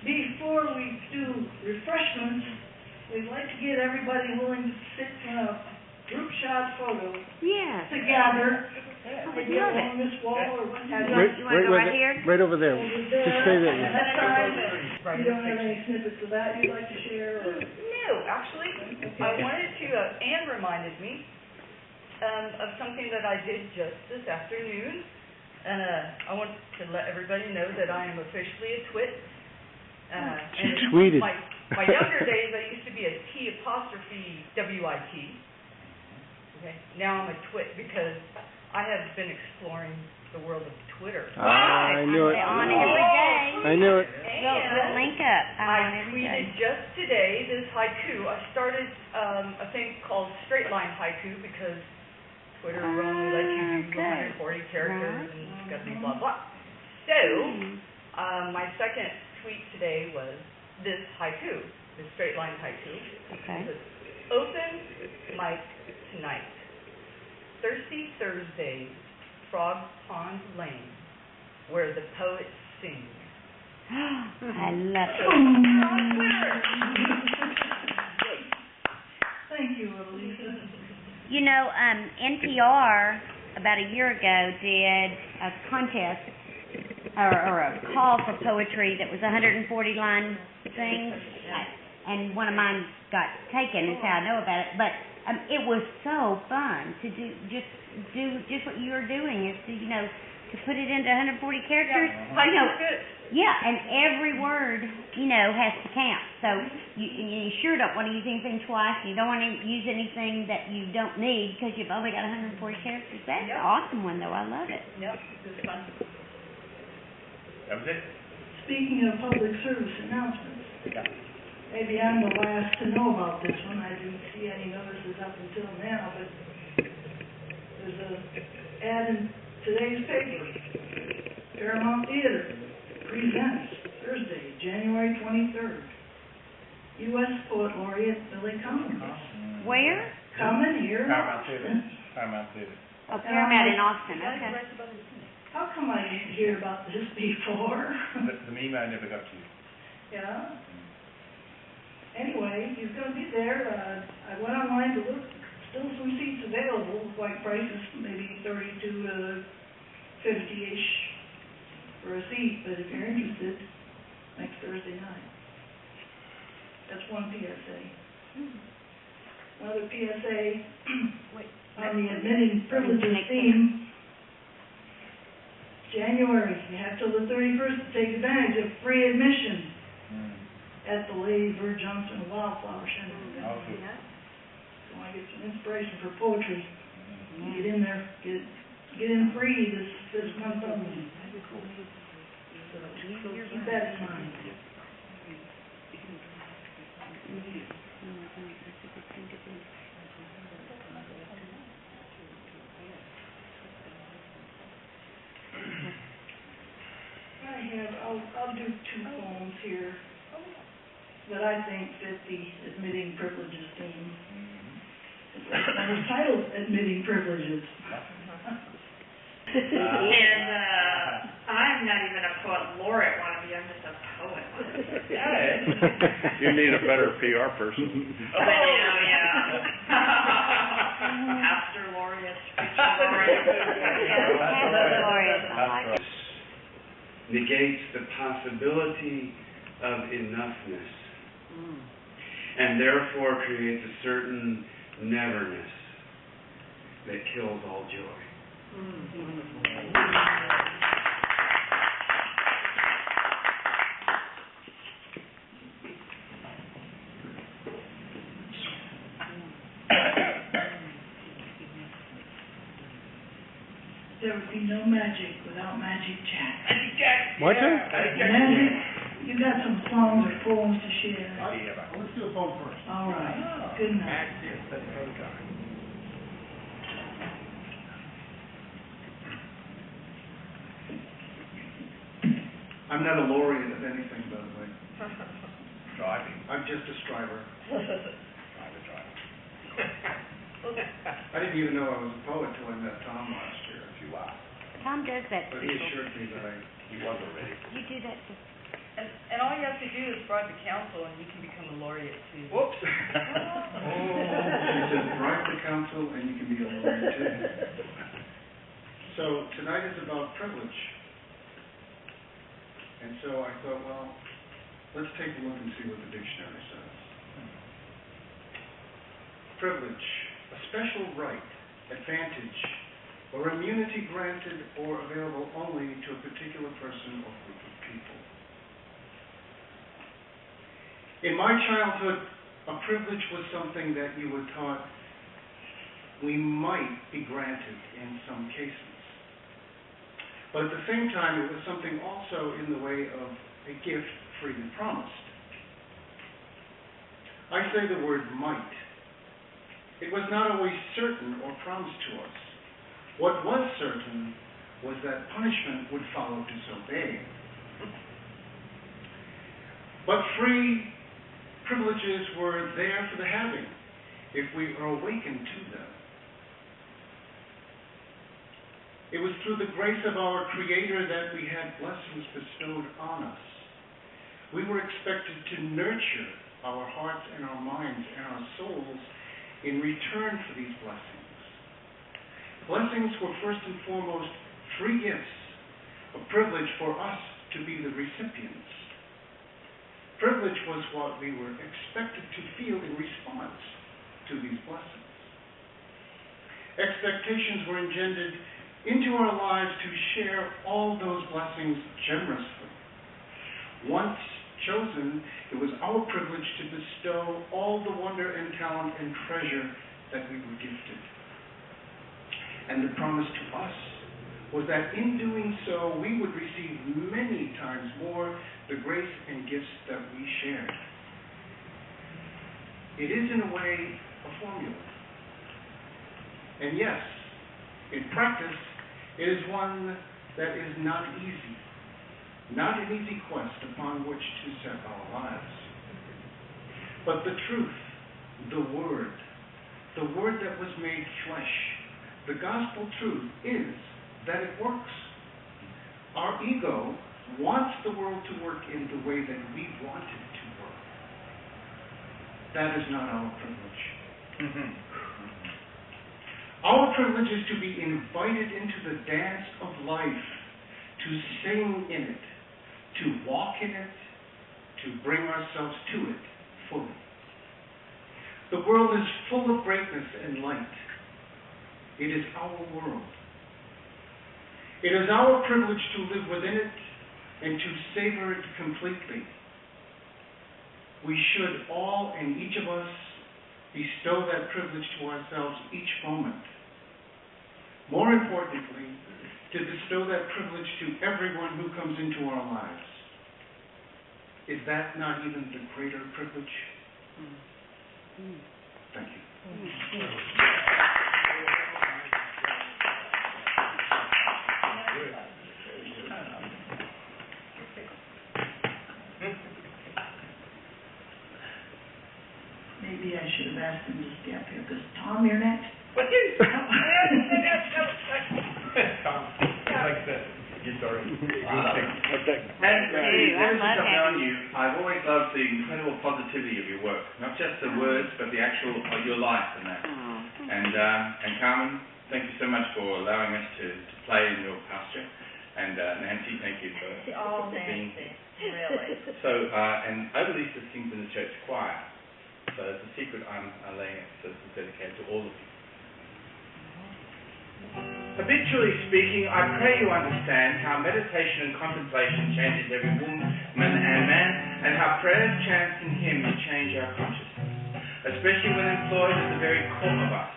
before we do refreshments, we'd like to get everybody willing to sit in a group shot photo Yes. together. I would Maybe love it. along this wall or You wanna go right here? Right over there. over Just there. stay there. That side. You don't have any snippets of that you'd like to share, or? No, actually, I wanted to, Anne reminded me of something that I did just this afternoon. And I want to let everybody know that I am officially a twit. She And tweeted. My younger days, I used to be a T'_WIT. Okay, now I'm a twit because I have been exploring the world of Twitter. I knew it. On every day. I knew it. We'll link up. I tweeted just today this haiku. I started a thing called straight line haiku because Twitter will only let you do 140 characters and discussing blah blah. So my second tweet today was this haiku, this straight line haiku. Okay. It says, open mic tonight. Thirsty Thursday, Frog Pond Lane, where the poets sing. I love it. On Twitter. Thank you, Elisa. You know, NPR about a year ago did a contest or a call for poetry that was 140 line thing, and one of mine got taken. Is how I know about it. But it was so fun to do just what you were doing, is to put it into 140 characters. Yeah, and every word, has to count. So you sure don't want to use anything twice. You don't want to use anything that you don't need because you've only got 140 characters. That's an awesome one, though. I love it. Yep, it was fun. That was it? Speaking of public service announcements, maybe I'm the last to know about this one. I didn't see any notices up until now, but there's an ad in today's paper. Paramount Theater presents Thursday, January 23rd. U.S. Poet Laureate Billy Collins. Where? Coming here in Paramount Theater. Austin. Paramount Theater. Oh, Paramount in Austin. Okay. How come I didn't hear about this before? The meme I never got to you. Yeah. Anyway, he's going to be there. I went online to look. Still some seats available, like prices maybe 32 to 50-ish for a seat. But if you're interested, next Thursday night. That's one PSA. Another PSA on the admitting privileges theme. January, you have till the 31st to take advantage of free admission at the Lady Bird Johnson Wildflower Center. So I get some inspiration for poetry. Get in there, get in free this month only. So keep that in mind. I'll do two poems here that I think fit the admitting privileges theme. One is titled Admitting Privileges. And I'm not even a poet laureate wannabe, I'm just a poet wannabe. You need a better PR person. Pastor laureate, preacher laureate. Negates the possibility of enoughness, and therefore creates a certain neverness that kills all joy. There would be no magic without Magic Jack. What's that? Magic, you got some songs or poems to share? Let's do a poem first. All right, good night. I'm not a laureate of anything, by the way. Driving. I'm just a striver. Driver. I didn't even know I was a poet till I met Tom last year. You are. Tom does that to But he people. assured me that He was already. You do that to And all you have to do is bribe the council and you can become a laureate too. Whoops. She says, bribe the council and you can be a lawyer too. So tonight is about privilege. And so I thought, well, let's take a look and see what the dictionary says. Privilege, a special right, advantage, or immunity granted or available only to a particular person or group of people. In my childhood, a privilege was something that you were taught we might be granted in some cases. But at the same time, it was something also in the way of a gift freely promised. I say the word might. It was not always certain or promised to us. What was certain was that punishment would follow disobeying. But free privileges were there for the having if we are awakened to them. It was through the grace of our Creator that we had blessings bestowed on us. We were expected to nurture our hearts and our minds and our souls in return for these blessings. Blessings were first and foremost free gifts, a privilege for us to be the recipients. Privilege was what we were expected to feel in response to these blessings. Expectations were engendered into our lives to share all those blessings generously. Once chosen, it was our privilege to bestow all the wonder and talent and treasure that we were gifted. And the promise to us was that in doing so, we would receive many times more the grace and gifts that we shared. It is, in a way, a formula. And yes, in practice, it is one that is not easy, not an easy quest upon which to set our lives. But the truth, the Word that was made flesh, the gospel truth is that it works. Our ego wants the world to work in the way that we want it to work. That is not our privilege. Our privilege is to be invited into the dance of life, to sing in it, to walk in it, to bring ourselves to it fully. The world is full of greatness and light. It is our world. It is our privilege to live within it and to savor it completely. We should all and each of us bestow that privilege to ourselves each moment. More importantly, to bestow that privilege to everyone who comes into our lives. Is that not even the greater privilege? Thank you. Maybe I should have asked him to stay up here, because Tom, you're next. What is? Tom, like that. You sorry. And Hey, I let me love just having on you. I've always loved the incredible positivity of your work, not just the words, but the actual your life and that. And Carmen, thank you so much for allowing us to play in your pasture. And Nancy, thank you for being here. Really. So, and Odelisa sings in the church choir. So it's a secret I'm laying it, so it's dedicated to all of you. Habitually speaking, I pray you understand how meditation and contemplation changes every woman and man, and how prayers, chants, and hymns change our consciousness, especially when employed at the very core of us.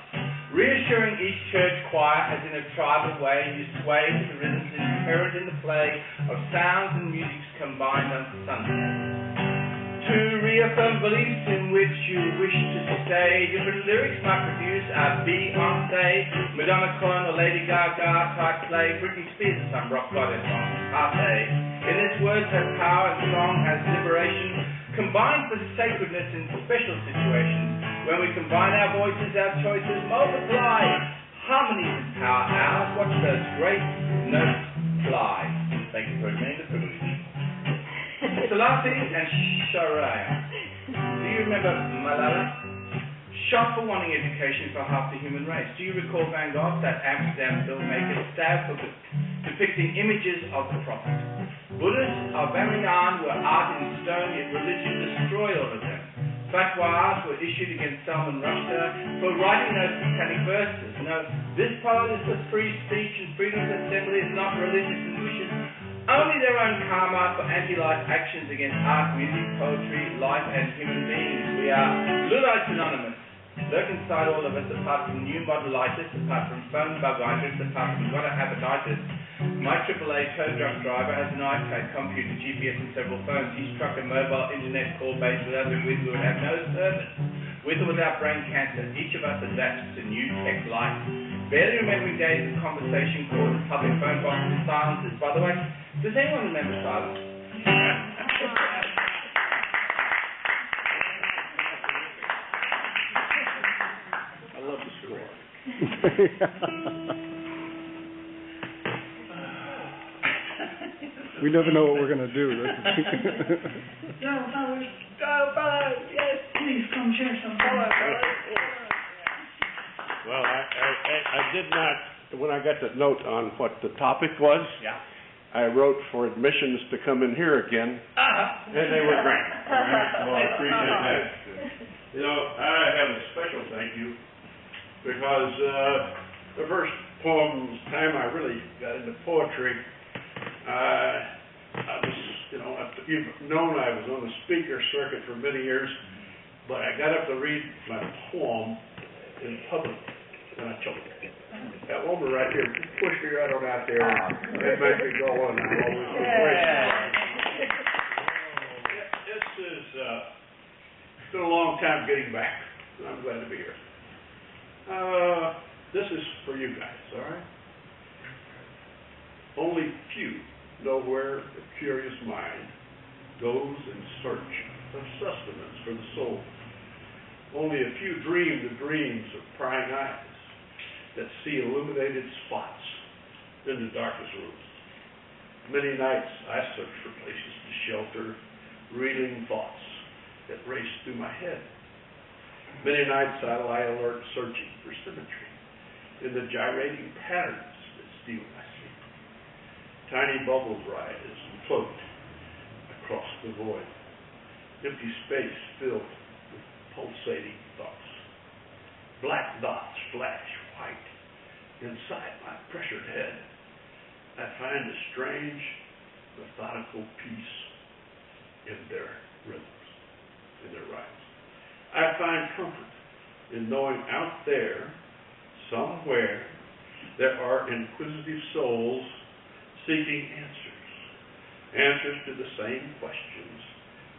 Reassuring each church choir as in a tribal way you sway to the rhythms inherent in the play of sounds and musics combined on Sunday. To reaffirm beliefs in which you wish to stay, different lyrics might produce a Beyonce, Madonna Cohen or Lady Gaga type play, Britney Spears or some rock goddess on Party. In this, words have power and song has liberation, combined for sacredness in special situations. When we combine our voices, our choices multiply. Harmony is power ours. Watch those great notes fly. Thank you for admitting the privilege. Selassie and Shariah. Do you remember Malala? Shot for wanting education for half the human race. Do you recall Van Gogh, that Amsterdam filmmaker, stabbed for depicting images of the prophet? Buddhists of Bamiyan were art in stone, yet religion destroyed all of them. Fatwas were issued against Salman Rushdie for writing those satanic verses. No, this poet is for free speech and freedom of assembly is not religious wishes. Only their own karma for anti-life actions against art, music, poetry, life, and human beings. We are Luddites Anonymous. Lurk inside all of us, apart from new modellitis, apart from phone bugitis, apart from gotta habititis. My AAA tow truck driver has an iPad, computer, GPS, and several phones. Each truck a mobile internet call base without which we would have no service. With or without brain cancer, each of us adapts to new tech life. Barely remembering days of conversation, calls, public phone boxes, and silences. By the way, does anyone remember silence? I love the score. We never know what we're gonna do. Joe Ballard, Yes. please come share some. Well, I did not, when I got the note on what the topic was, Yeah. I wrote for admissions to come in here again, and they were granted. Well, I appreciate that. You know, I have a special thank you, because the first time I really got into poetry, I was, you've known I was on the speaker circuit for many years, but I got up to read my poem in public, and I choked. That woman right here pushed me right on out there, and it made me go on. I'm always grateful. This is, it's been a long time getting back, and I'm glad to be here. This is for you guys, all right? Only few know where the curious mind goes in search of sustenance for the soul. Only a few dream the dreams of prying eyes that see illuminated spots in the darkest rooms. Many nights I search for places to shelter reeling thoughts that race through my head. Many nights I lie alert searching for symmetry in the gyrating patterns that steal my sleep. Tiny bubbles rise and float across the void. Empty space filled with pulsating thoughts. Black dots flash white inside my pressured head. I find a strange, methodical peace in their rhythms, in their rites. I find comfort in knowing out there, somewhere, there are inquisitive souls seeking answers to the same questions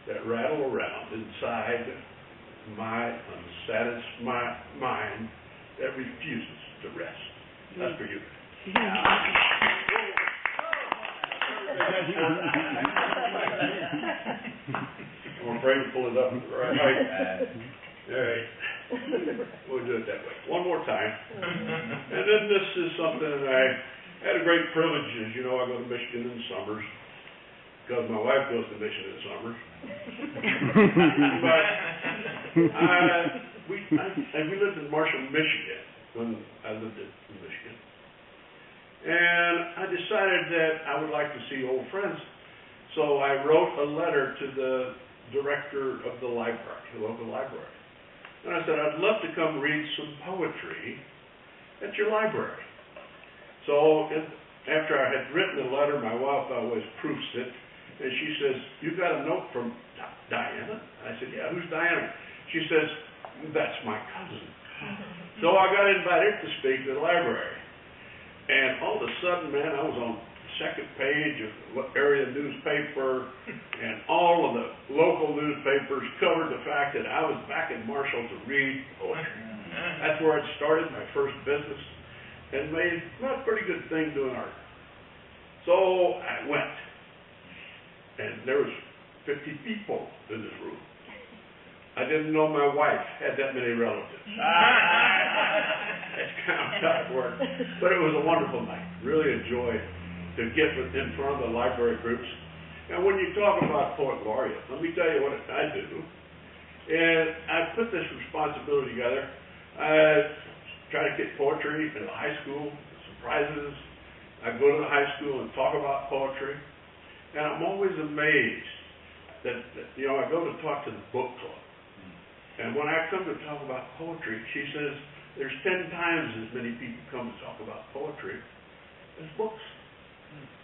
that rattle around inside my unsatisfied mind that refuses to rest. That's for you. I'm afraid to pull it up right height. All right. We'll do it that way. One more time. And then this is something that I had a great privilege. As you know, I go to Michigan in the summers because my wife goes to Michigan in the summers. But we lived in Marshall, Michigan when I lived in Michigan. And I decided that I would like to see old friends. So I wrote a letter to the director of the library, the local library. And I said, I'd love to come read some poetry at your library. So after I had written the letter, my wife always proofs it, and she says, "You got a note from Diana?" I said, "Yeah, who's Diana?" She says, "That's my cousin." So I got invited to speak to the library. And all of a sudden, man, I was on the second page of the area newspaper, and all of the local newspapers covered the fact that I was back in Marshall to read poetry. That's where I started my first business and made a pretty good thing doing art. So I went, and there was 50 people in this room. I didn't know my wife had that many relatives. It's kind of tough work, but it was a wonderful night. Really enjoyed to get in front of the library groups. And when you talk about Poet Laureate, let me tell you what I do. And I put this responsibility together. I try to get poetry in the high school, surprises. I go to the high school and talk about poetry. And I'm always amazed that I go to talk to the book club. And when I come to talk about poetry, she says, there's 10 times as many people come to talk about poetry as books.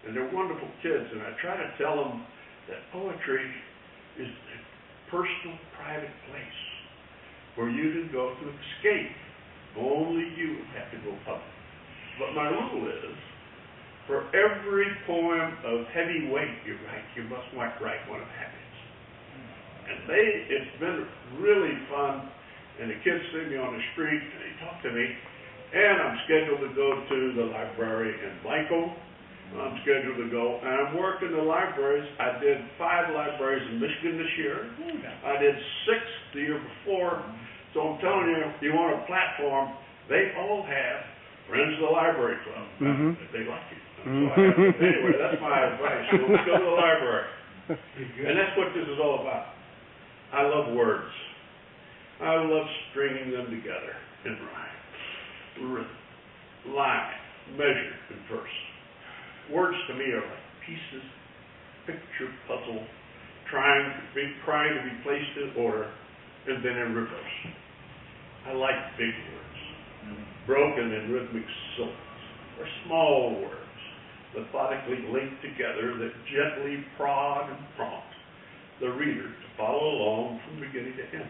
And they're wonderful kids, and I try to tell them that poetry is a personal, private place where you can go to escape. Only you have to go public. But my rule is, for every poem of heavy weight you write, you must write one of happiness. And it's been really fun, and the kids see me on the street, and they talk to me, and I'm scheduled to go to the library in Blanco. I'm scheduled to go, and I'm working the libraries. I did 5 libraries in Michigan this year. I did 6 the year before. So I'm telling you, if you want a platform, they all have Friends of the Library Club. If they like you. Anyway, that's my advice. So let's go to the library. And that's what this is all about. I love words. I love stringing them together in rhyme, rhythm, line, measure, and verse. Words to me are like pieces, picture puzzle, trying to be placed in order and then in reverse. I like big words, broken in rhythmic syllables, or small words, methodically linked together that gently prod and prompt the reader to follow along from beginning to end.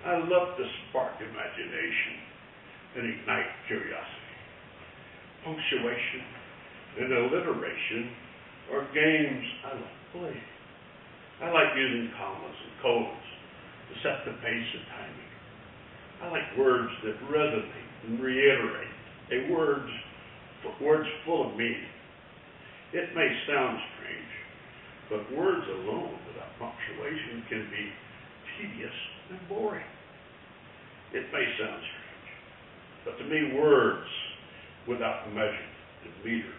I love to spark imagination and ignite curiosity. Punctuation and alliteration are games I like to play. I like using commas and codes to set the pace and timing. I like words that resonate and reiterate, words full of meaning. It may sound strange, but words alone without punctuation can be tedious and boring. It may sound strange, but to me words without measure and meter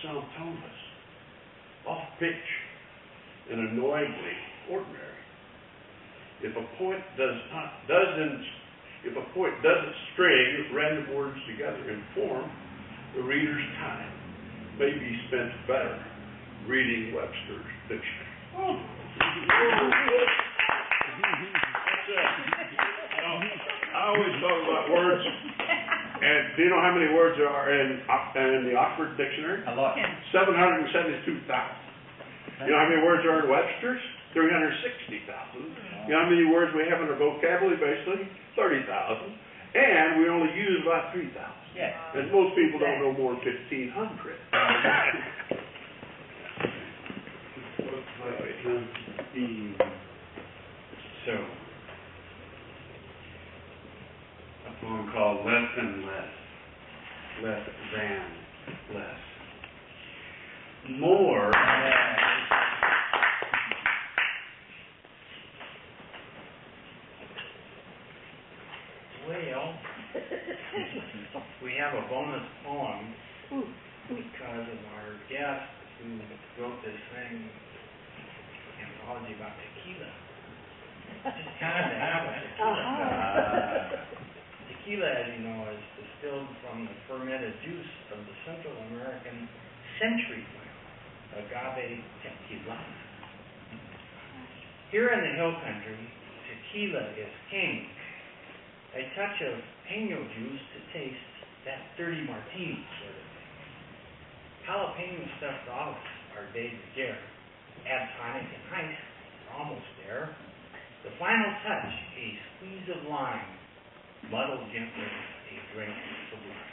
sound toneless, off-pitch, and annoyingly ordinary. If a poet doesn't string random words together in form, the reader's time may be spent better reading Webster's dictionary. That's it. I always talk about words. And do you know how many words there are in the Oxford Dictionary? A lot. 772,000. You know how many words are in Webster's? 360,000. You know how many words we have in our vocabulary, basically? 30,000. And we only use about 3,000. Yeah. And most people don't know more than 1,500. So, a poem called Less Than Less. Less than less. More. Well, we have a bonus poem because of our guest who wrote this thing, anthology about tequila. Just kind of have a tequila. Tequila, as you know, is distilled from the fermented juice of the Central American century plant, agave tequila. Here in the hill country, tequila is king. A touch of piño juice to taste, that 30 martini sort of thing. Jalapeno stuffed olives are de rigueur. Add tonic and ice, you're almost there. The final touch, a squeeze of lime, muddle gently, a drink sublime.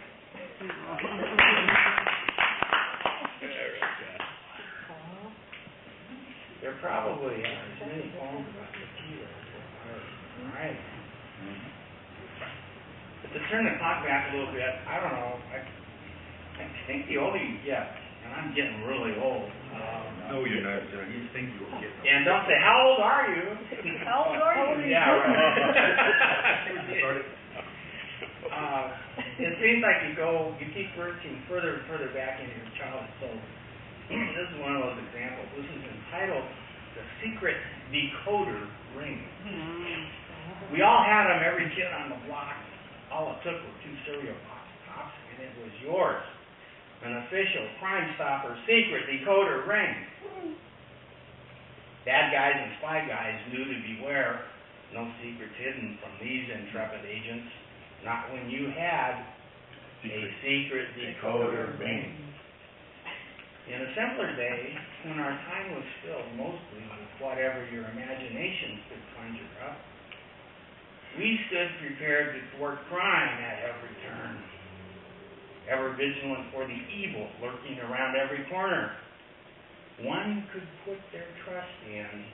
There probably are as many poems about tequila as there are varieties. But to turn the clock back a little bit, I don't know, I think the older you get, and I'm getting really old. No, you're not, John. You think you're getting old. And don't say, how old are you? How old are you? Yeah, right. It seems like you keep reaching further and further back into your childhood. So this is one of those examples. This is entitled The Secret Decoder Ring. We all had them, every kid on the block. All it took were 2 cereal pops, and it was yours. An official Crime Stopper secret decoder ring. Bad guys and spy guys knew to beware. No secrets hidden from these intrepid agents. Not when you had a secret decoder ring. In a simpler day, when our time was filled mostly with whatever your imagination could conjure up, we stood prepared to thwart crime at every turn, ever vigilant for the evil lurking around every corner. One could put their trust in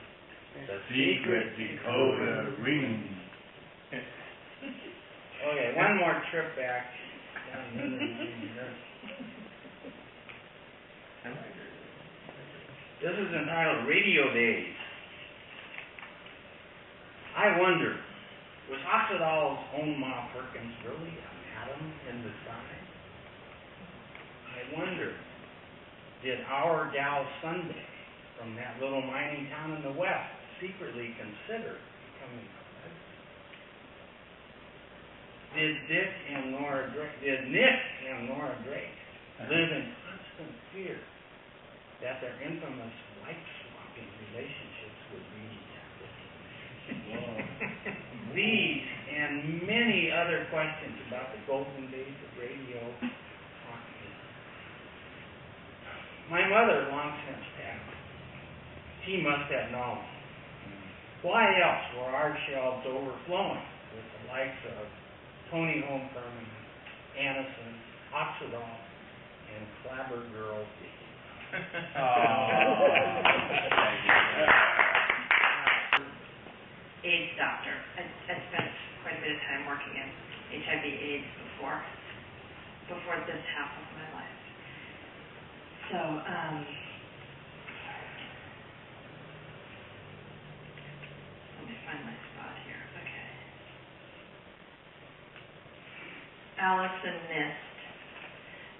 the secret decoder ring. Okay, one more trip back. This is entitled Radio Days. I wonder, was Oxidol's own Ma Perkins really a madam in disguise? I wonder, did our gal Sunday from that little mining town in the West secretly consider becoming a president? Did Nick and Nora Drake live in constant fear that their infamous wife-swapping relationships would be detected? These and many other questions about the golden days of radio haunt me. My mother long since passed. She must have known. Why else were our shelves overflowing with the likes of Tony Holmperman, Anison, Oxidol, and Clabber Girl Dickey? AIDS doctor. I spent quite a bit of time working in HIV/AIDS before this half of my life. So, let me find my spot here. Okay. Allison Nist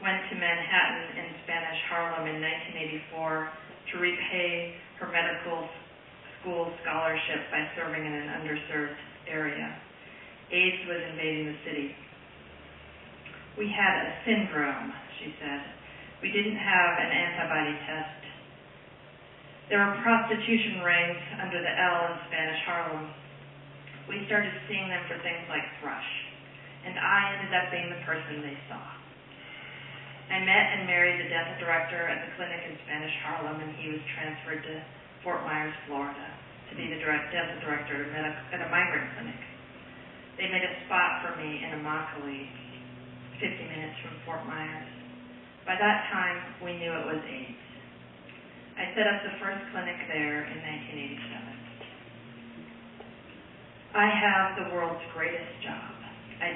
went to Manhattan in Spanish Harlem in 1984 to repay her medical school scholarship by serving in an underserved area. AIDS was invading the city. We had a syndrome, she said. We didn't have an antibody test. There were prostitution rings under the L in Spanish Harlem. We started seeing them for things like thrush, and I ended up being the person they saw. I met and married the dental director at the clinic in Spanish Harlem, and he was transferred to Fort Myers, Florida, to be the dental director at a migrant clinic. They made a spot for me in Immokalee, 50 minutes from Fort Myers. By that time, we knew it was AIDS. I set up the first clinic there in 1987. I have the world's greatest job. I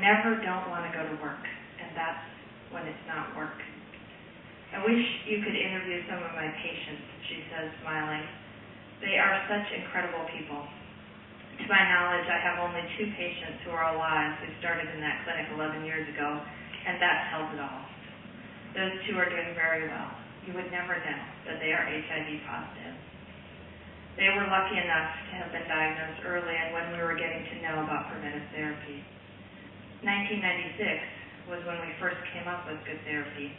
never don't want to go to work, and that's when it's not work. I wish you could interview some of my patients, she says, smiling. They are such incredible people. To my knowledge, I have only 2 patients who are alive who started in that clinic 11 years ago, and that tells it all. Those 2 are doing very well. You would never know that they are HIV positive. They were lucky enough to have been diagnosed early and when we were getting to know about preventive therapy. 1996 was when we first came up with good therapy.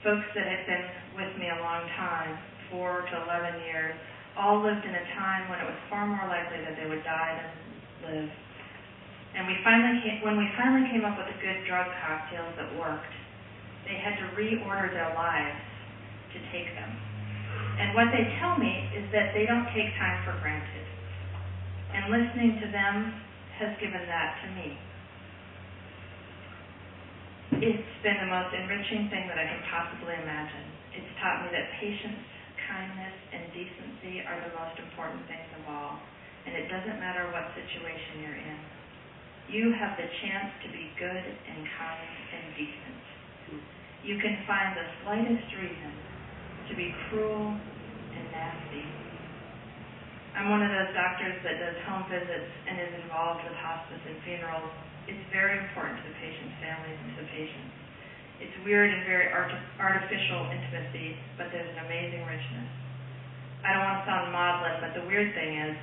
Folks that had been with me a long time, 4 to 11 years, all lived in a time when it was far more likely that they would die than live. And when we finally came up with the good drug cocktails that worked, they had to reorder their lives to take them. And what they tell me is that they don't take time for granted. And listening to them has given that to me. It's been the most enriching thing that I can possibly imagine. It's taught me that patience, kindness, and decency are the most important things of all. And it doesn't matter what situation you're in. You have the chance to be good and kind and decent. You can find the slightest reason to be cruel and nasty. I'm one of those doctors that does home visits and is involved with hospice and funerals. It's very important to the patient's families and to the patients. It's weird and very artificial intimacy, but there's an amazing richness. I don't want to sound maudlin, but the weird thing is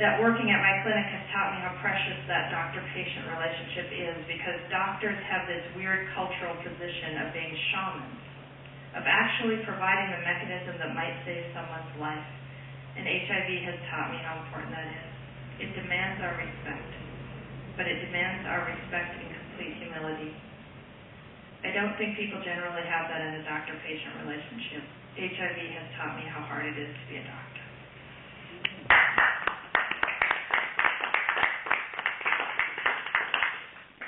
that working at my clinic has taught me how precious that doctor-patient relationship is, because doctors have this weird cultural position of being shamans, of actually providing the mechanism that might save someone's life. And HIV has taught me how important that is. It demands our respect, but it demands our respect in complete humility. I don't think people generally have that in a doctor-patient relationship. HIV has taught me how hard it is to be a doctor.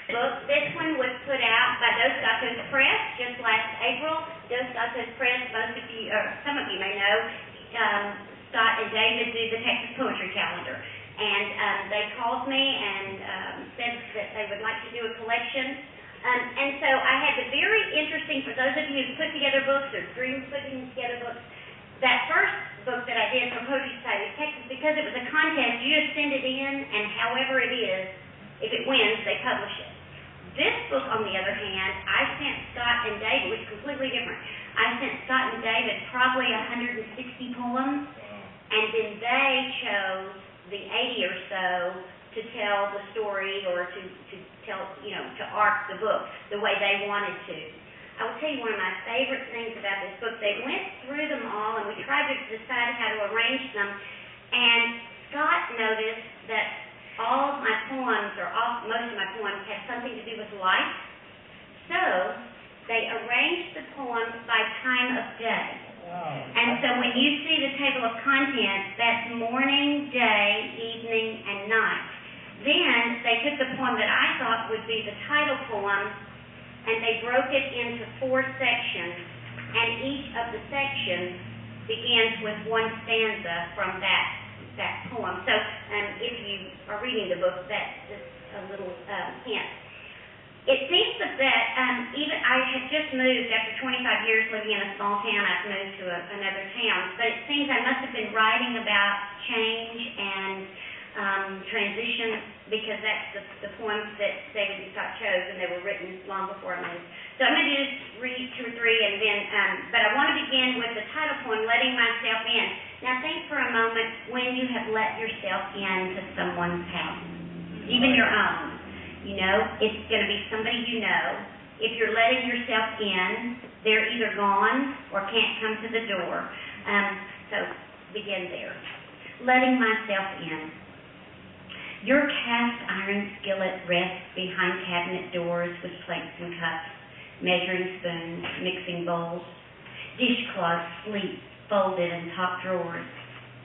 Book. This one was put out by Dos Gatos Press just last April. Dos Gatos Press, most of you, or some of you may know, Scott and David do the Texas Poetry Calendar. And they called me and said that they would like to do a collection. And so I had the very interesting, for those of you who put together books or dream putting together books, that first book that I did for Poetry Society of Texas, because it was a contest, you just send it in, and however it is, if it wins, they publish it. This book, on the other hand, I sent Scott and David, which is completely different. I sent Scott and David probably 160 poems, and then they chose the 80 or so to tell the story or to tell, to arc the book the way they wanted to. I will tell you one of my favorite things about this book. They went through them all, and we tried to decide how to arrange them, and Scott noticed that all of my poems, or most of my poems, had something to do with life. So they arranged the poems by time of day. And so when you see the table of contents, that's morning, day, evening, and night. Then they took the poem that I thought would be the title poem, and they broke it into 4 sections, and each of the sections begins with one stanza from that poem. So if you are reading the book, that's just a little hint. It seems that even I had just moved after 25 years living in a small town. I've moved to another town, but it seems I must have been writing about change and transition, because that's the poems that David and Scott chose, and they were written long before I moved. So I'm going to just read 2 or 3, and then, but I want to begin with the title poem, Letting Myself In. Now think for a moment when you have let yourself into someone's house, even your own. It's going to be somebody you know. If you're letting yourself in, they're either gone or can't come to the door. So begin there. Letting myself in. Your cast iron skillet rests behind cabinet doors with plates and cups, measuring spoons, mixing bowls. Dishcloths sleep folded in top drawers.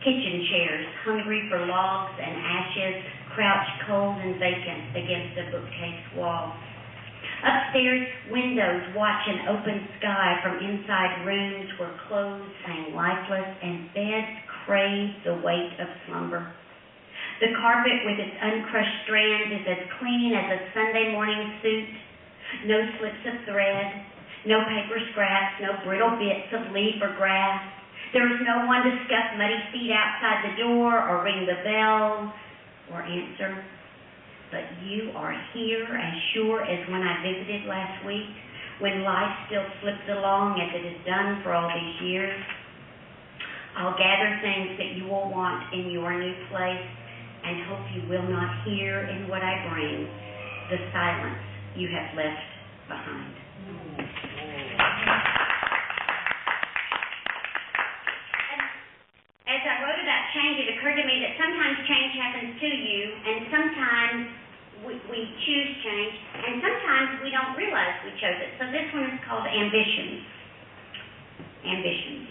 Kitchen chairs, hungry for logs and ashes, crouch cold and vacant against a bookcase wall. Upstairs, windows watch an open sky from inside rooms where clothes hang lifeless and beds crave the weight of slumber. The carpet with its uncrushed strands is as clean as a Sunday morning suit. No slips of thread, no paper scraps, no brittle bits of leaf or grass. There is no one to scuff muddy feet outside the door or ring the bell or answer. But you are here as sure as when I visited last week, when life still slips along as it has done for all these years. I'll gather things that you will want in your new place and hope you will not hear in what I bring the silence you have left behind. As I wrote about change, it occurred to me that sometimes change happens to you, and sometimes we choose change, and sometimes we don't realize we chose it. So this one is called Ambitions. Ambitions.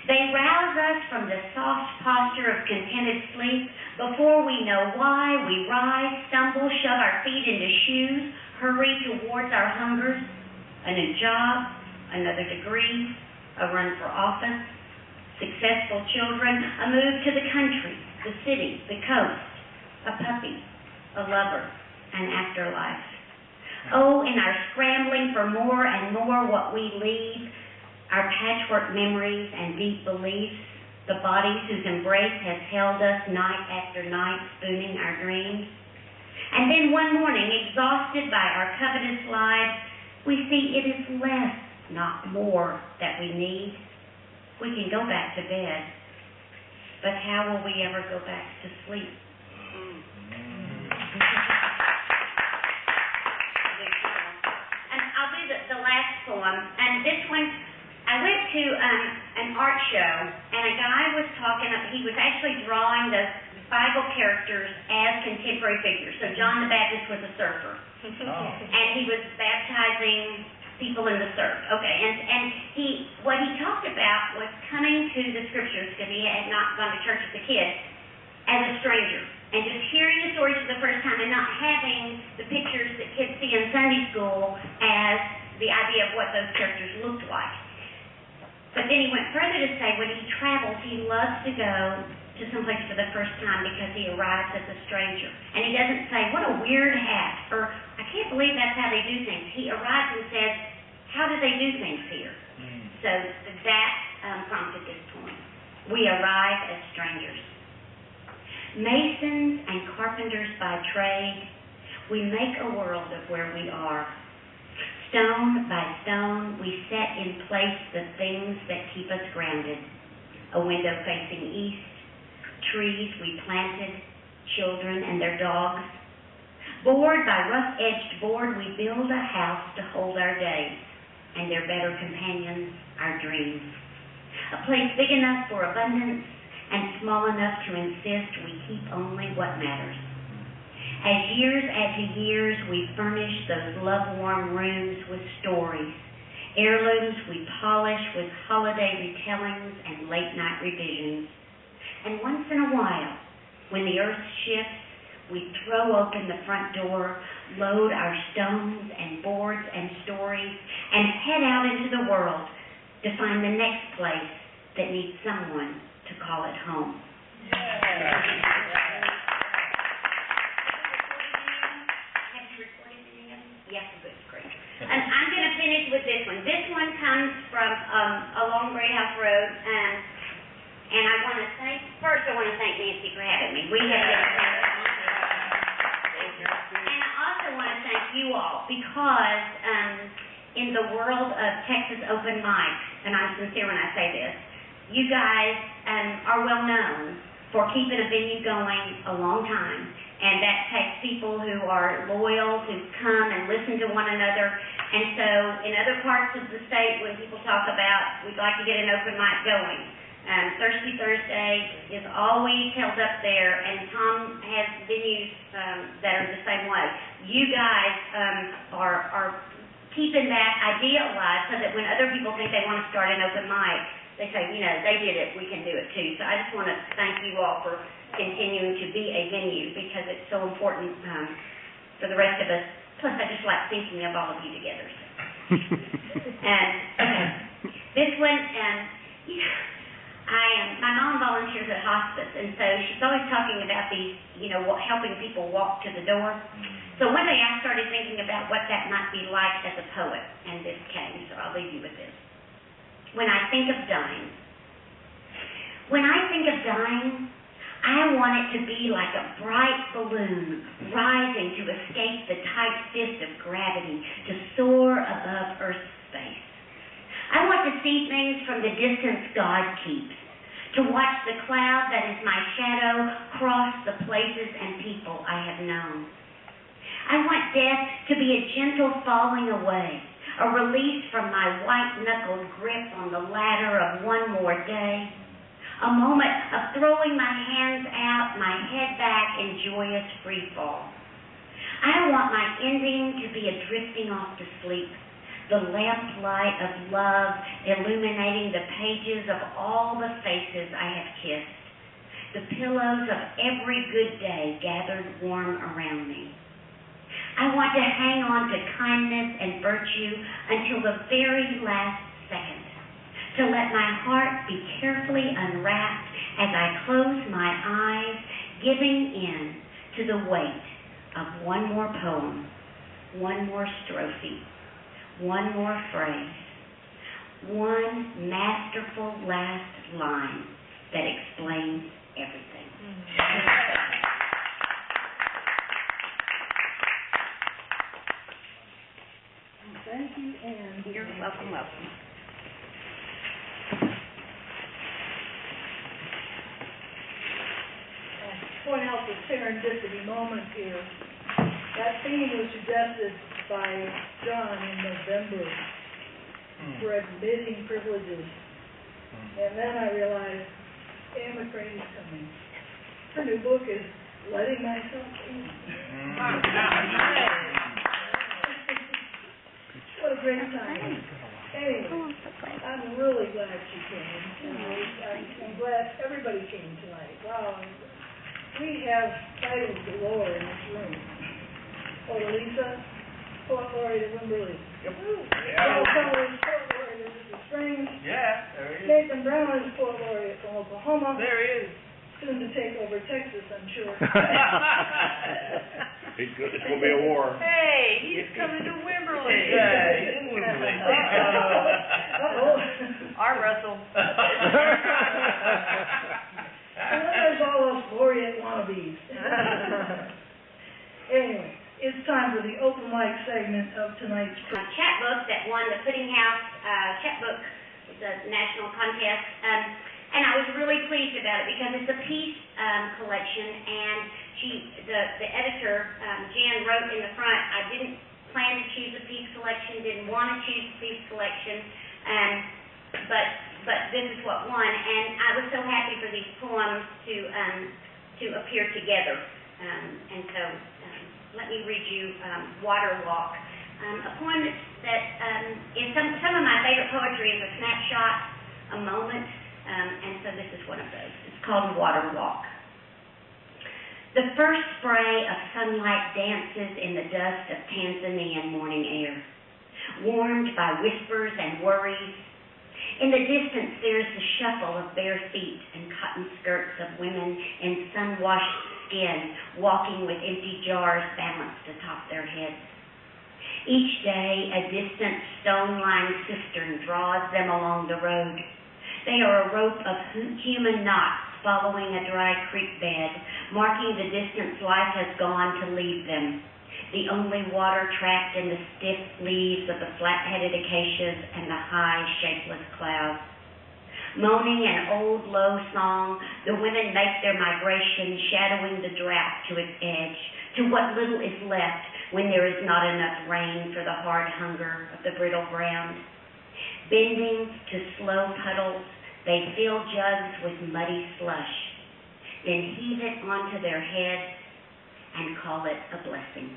They rouse us from the soft posture of contented sleep. Before we know why, we rise, stumble, shove our feet into shoes, hurry towards our hungers, a new job, another degree, a run for office, successful children, a move to the country, the city, the coast, a puppy, a lover, an afterlife. Oh, in our scrambling for more and more, what we leave, our patchwork memories and deep beliefs, the bodies whose embrace has held us night after night, spooning our dreams. And then one morning, exhausted by our covetous lives, we see it is less, not more, that we need. We can go back to bed, but how will we ever go back to sleep? And I'll do the last poem, and this one, I went to an art show, and a guy was talking, he was actually drawing the Bible characters as contemporary figures. So John the Baptist was a surfer, and he was baptizing people in the surf. Okay, and what he talked about was coming to the scriptures, because he had not gone to church as a kid, as a stranger, and just hearing the stories for the first time and not having the pictures that kids see in Sunday school as the idea of what those characters looked like. But then he went further to say when he travels, he loves to go to some place for the first time because he arrives as a stranger. And he doesn't say, what a weird hat, or I can't believe that's how they do things. He arrives and says, how do they do things here? So that prompted this poem. We arrive as strangers. Masons and carpenters by trade, we make a world of where we are. Stone by stone, we set in place the things that keep us grounded. A window facing east, trees we planted, children and their dogs. Board by rough-edged board, we build a house to hold our days, and their better companions, our dreams. A place big enough for abundance and small enough to insist we keep only what matters. As years add to years, we furnish those love-warm rooms with stories, heirlooms we polish with holiday retellings and late-night revisions. And once in a while, when the earth shifts, we throw open the front door, load our stones and boards and stories, and head out into the world to find the next place that needs someone to call it home. Yes, good, great. And I'm going to finish with this one. This one comes from along Great House Road, and I want to thank Nancy for having me. We have been and I also want to thank you all because in the world of Texas open mics, and I'm sincere when I say this, you guys are well known for keeping a venue going a long time. And that takes people who are loyal, who come and listen to one another. And so in other parts of the state, when people talk about, we'd like to get an open mic going, Thirsty Thursday is always held up there, and Tom has venues that are the same way. You guys are keeping that idea alive so that when other people think they want to start an open mic, they say, they did it, we can do it too. So I just want to thank you all for continuing to be a venue because it's so important for the rest of us. Plus, I just like thinking of all of you together. Okay. This one, my mom volunteers at hospice, and so she's always talking about these, helping people walk to the door. So one day I started thinking about what that might be like as a poet, and this came, so I'll leave you with this. When I think of dying, I want it to be like a bright balloon rising to escape the tight fist of gravity, to soar above Earth's space. I want to see things from the distance God keeps, to watch the cloud that is my shadow cross the places and people I have known. I want death to be a gentle falling away, a release from my white-knuckled grip on the ladder of one more day, a moment of throwing my hands out, my head back in joyous free fall. I want my ending to be a drifting off to sleep, the lamplight of love illuminating the pages of all the faces I have kissed, the pillows of every good day gathered warm around me. I want to hang on to kindness and virtue until the very last second, to let my heart be carefully unwrapped as I close my eyes, giving in to the weight of one more poem, one more strophe, one more phrase, one masterful last line that explains everything. Thank you, and You're welcome. point out the serendipity moment here. That theme was suggested by John in November for admitting privileges. And then I realized, Anne McCrane's coming. Her new book is Letting Myself In. What a great time. Anyway, I'm really glad she came. I'm glad everybody came tonight. Wow. We have titles galore in this room. Oh, Lisa, Poet Laureate of Wimberley. Yep. Paul Keller is Poet Laureate of River Springs. Yeah, there he is. Nathan Brown is Poet Laureate from Oklahoma. There he is. Soon to take over Texas, I'm sure. It's going to be a war. Hey, he's coming to Wimberley. Yeah, he's in Wimberley. Uh-oh. Arm wrestle. And then there's all those laureate wannabes. Anyway, it's time for the open mic segment of tonight's My chapbook that won the Pudding House chapbook, it's a national contest, and I was really pleased about it because it's a piece collection, and the editor, Jan, wrote in the front, I didn't plan to choose a piece collection, didn't want to choose a piece collection, but this is what won, and I was so happy for these poems to appear together, and so let me read you Water Walk, a poem that is some of my favorite poetry is a snapshot, a moment, and so this is one of those. It's called Water Walk. The first spray of sunlight dances in the dust of Tanzanian morning air, warmed by whispers and worries. In the distance there's the shuffle of bare feet and cotton skirts of women in sun-washed skin, walking with empty jars balanced atop their heads. Each day a distant stone-lined cistern draws them along the road. They are a rope of human knots following a dry creek bed, marking the distance life has gone to leave them. The only water trapped in the stiff leaves of the flat-headed acacias and the high, shapeless clouds. Moaning an old, low song, the women make their migration, shadowing the drought to its edge, to what little is left when there is not enough rain for the hard hunger of the brittle ground. Bending to slow puddles, they fill jugs with muddy slush, then heave it onto their heads and call it a blessing.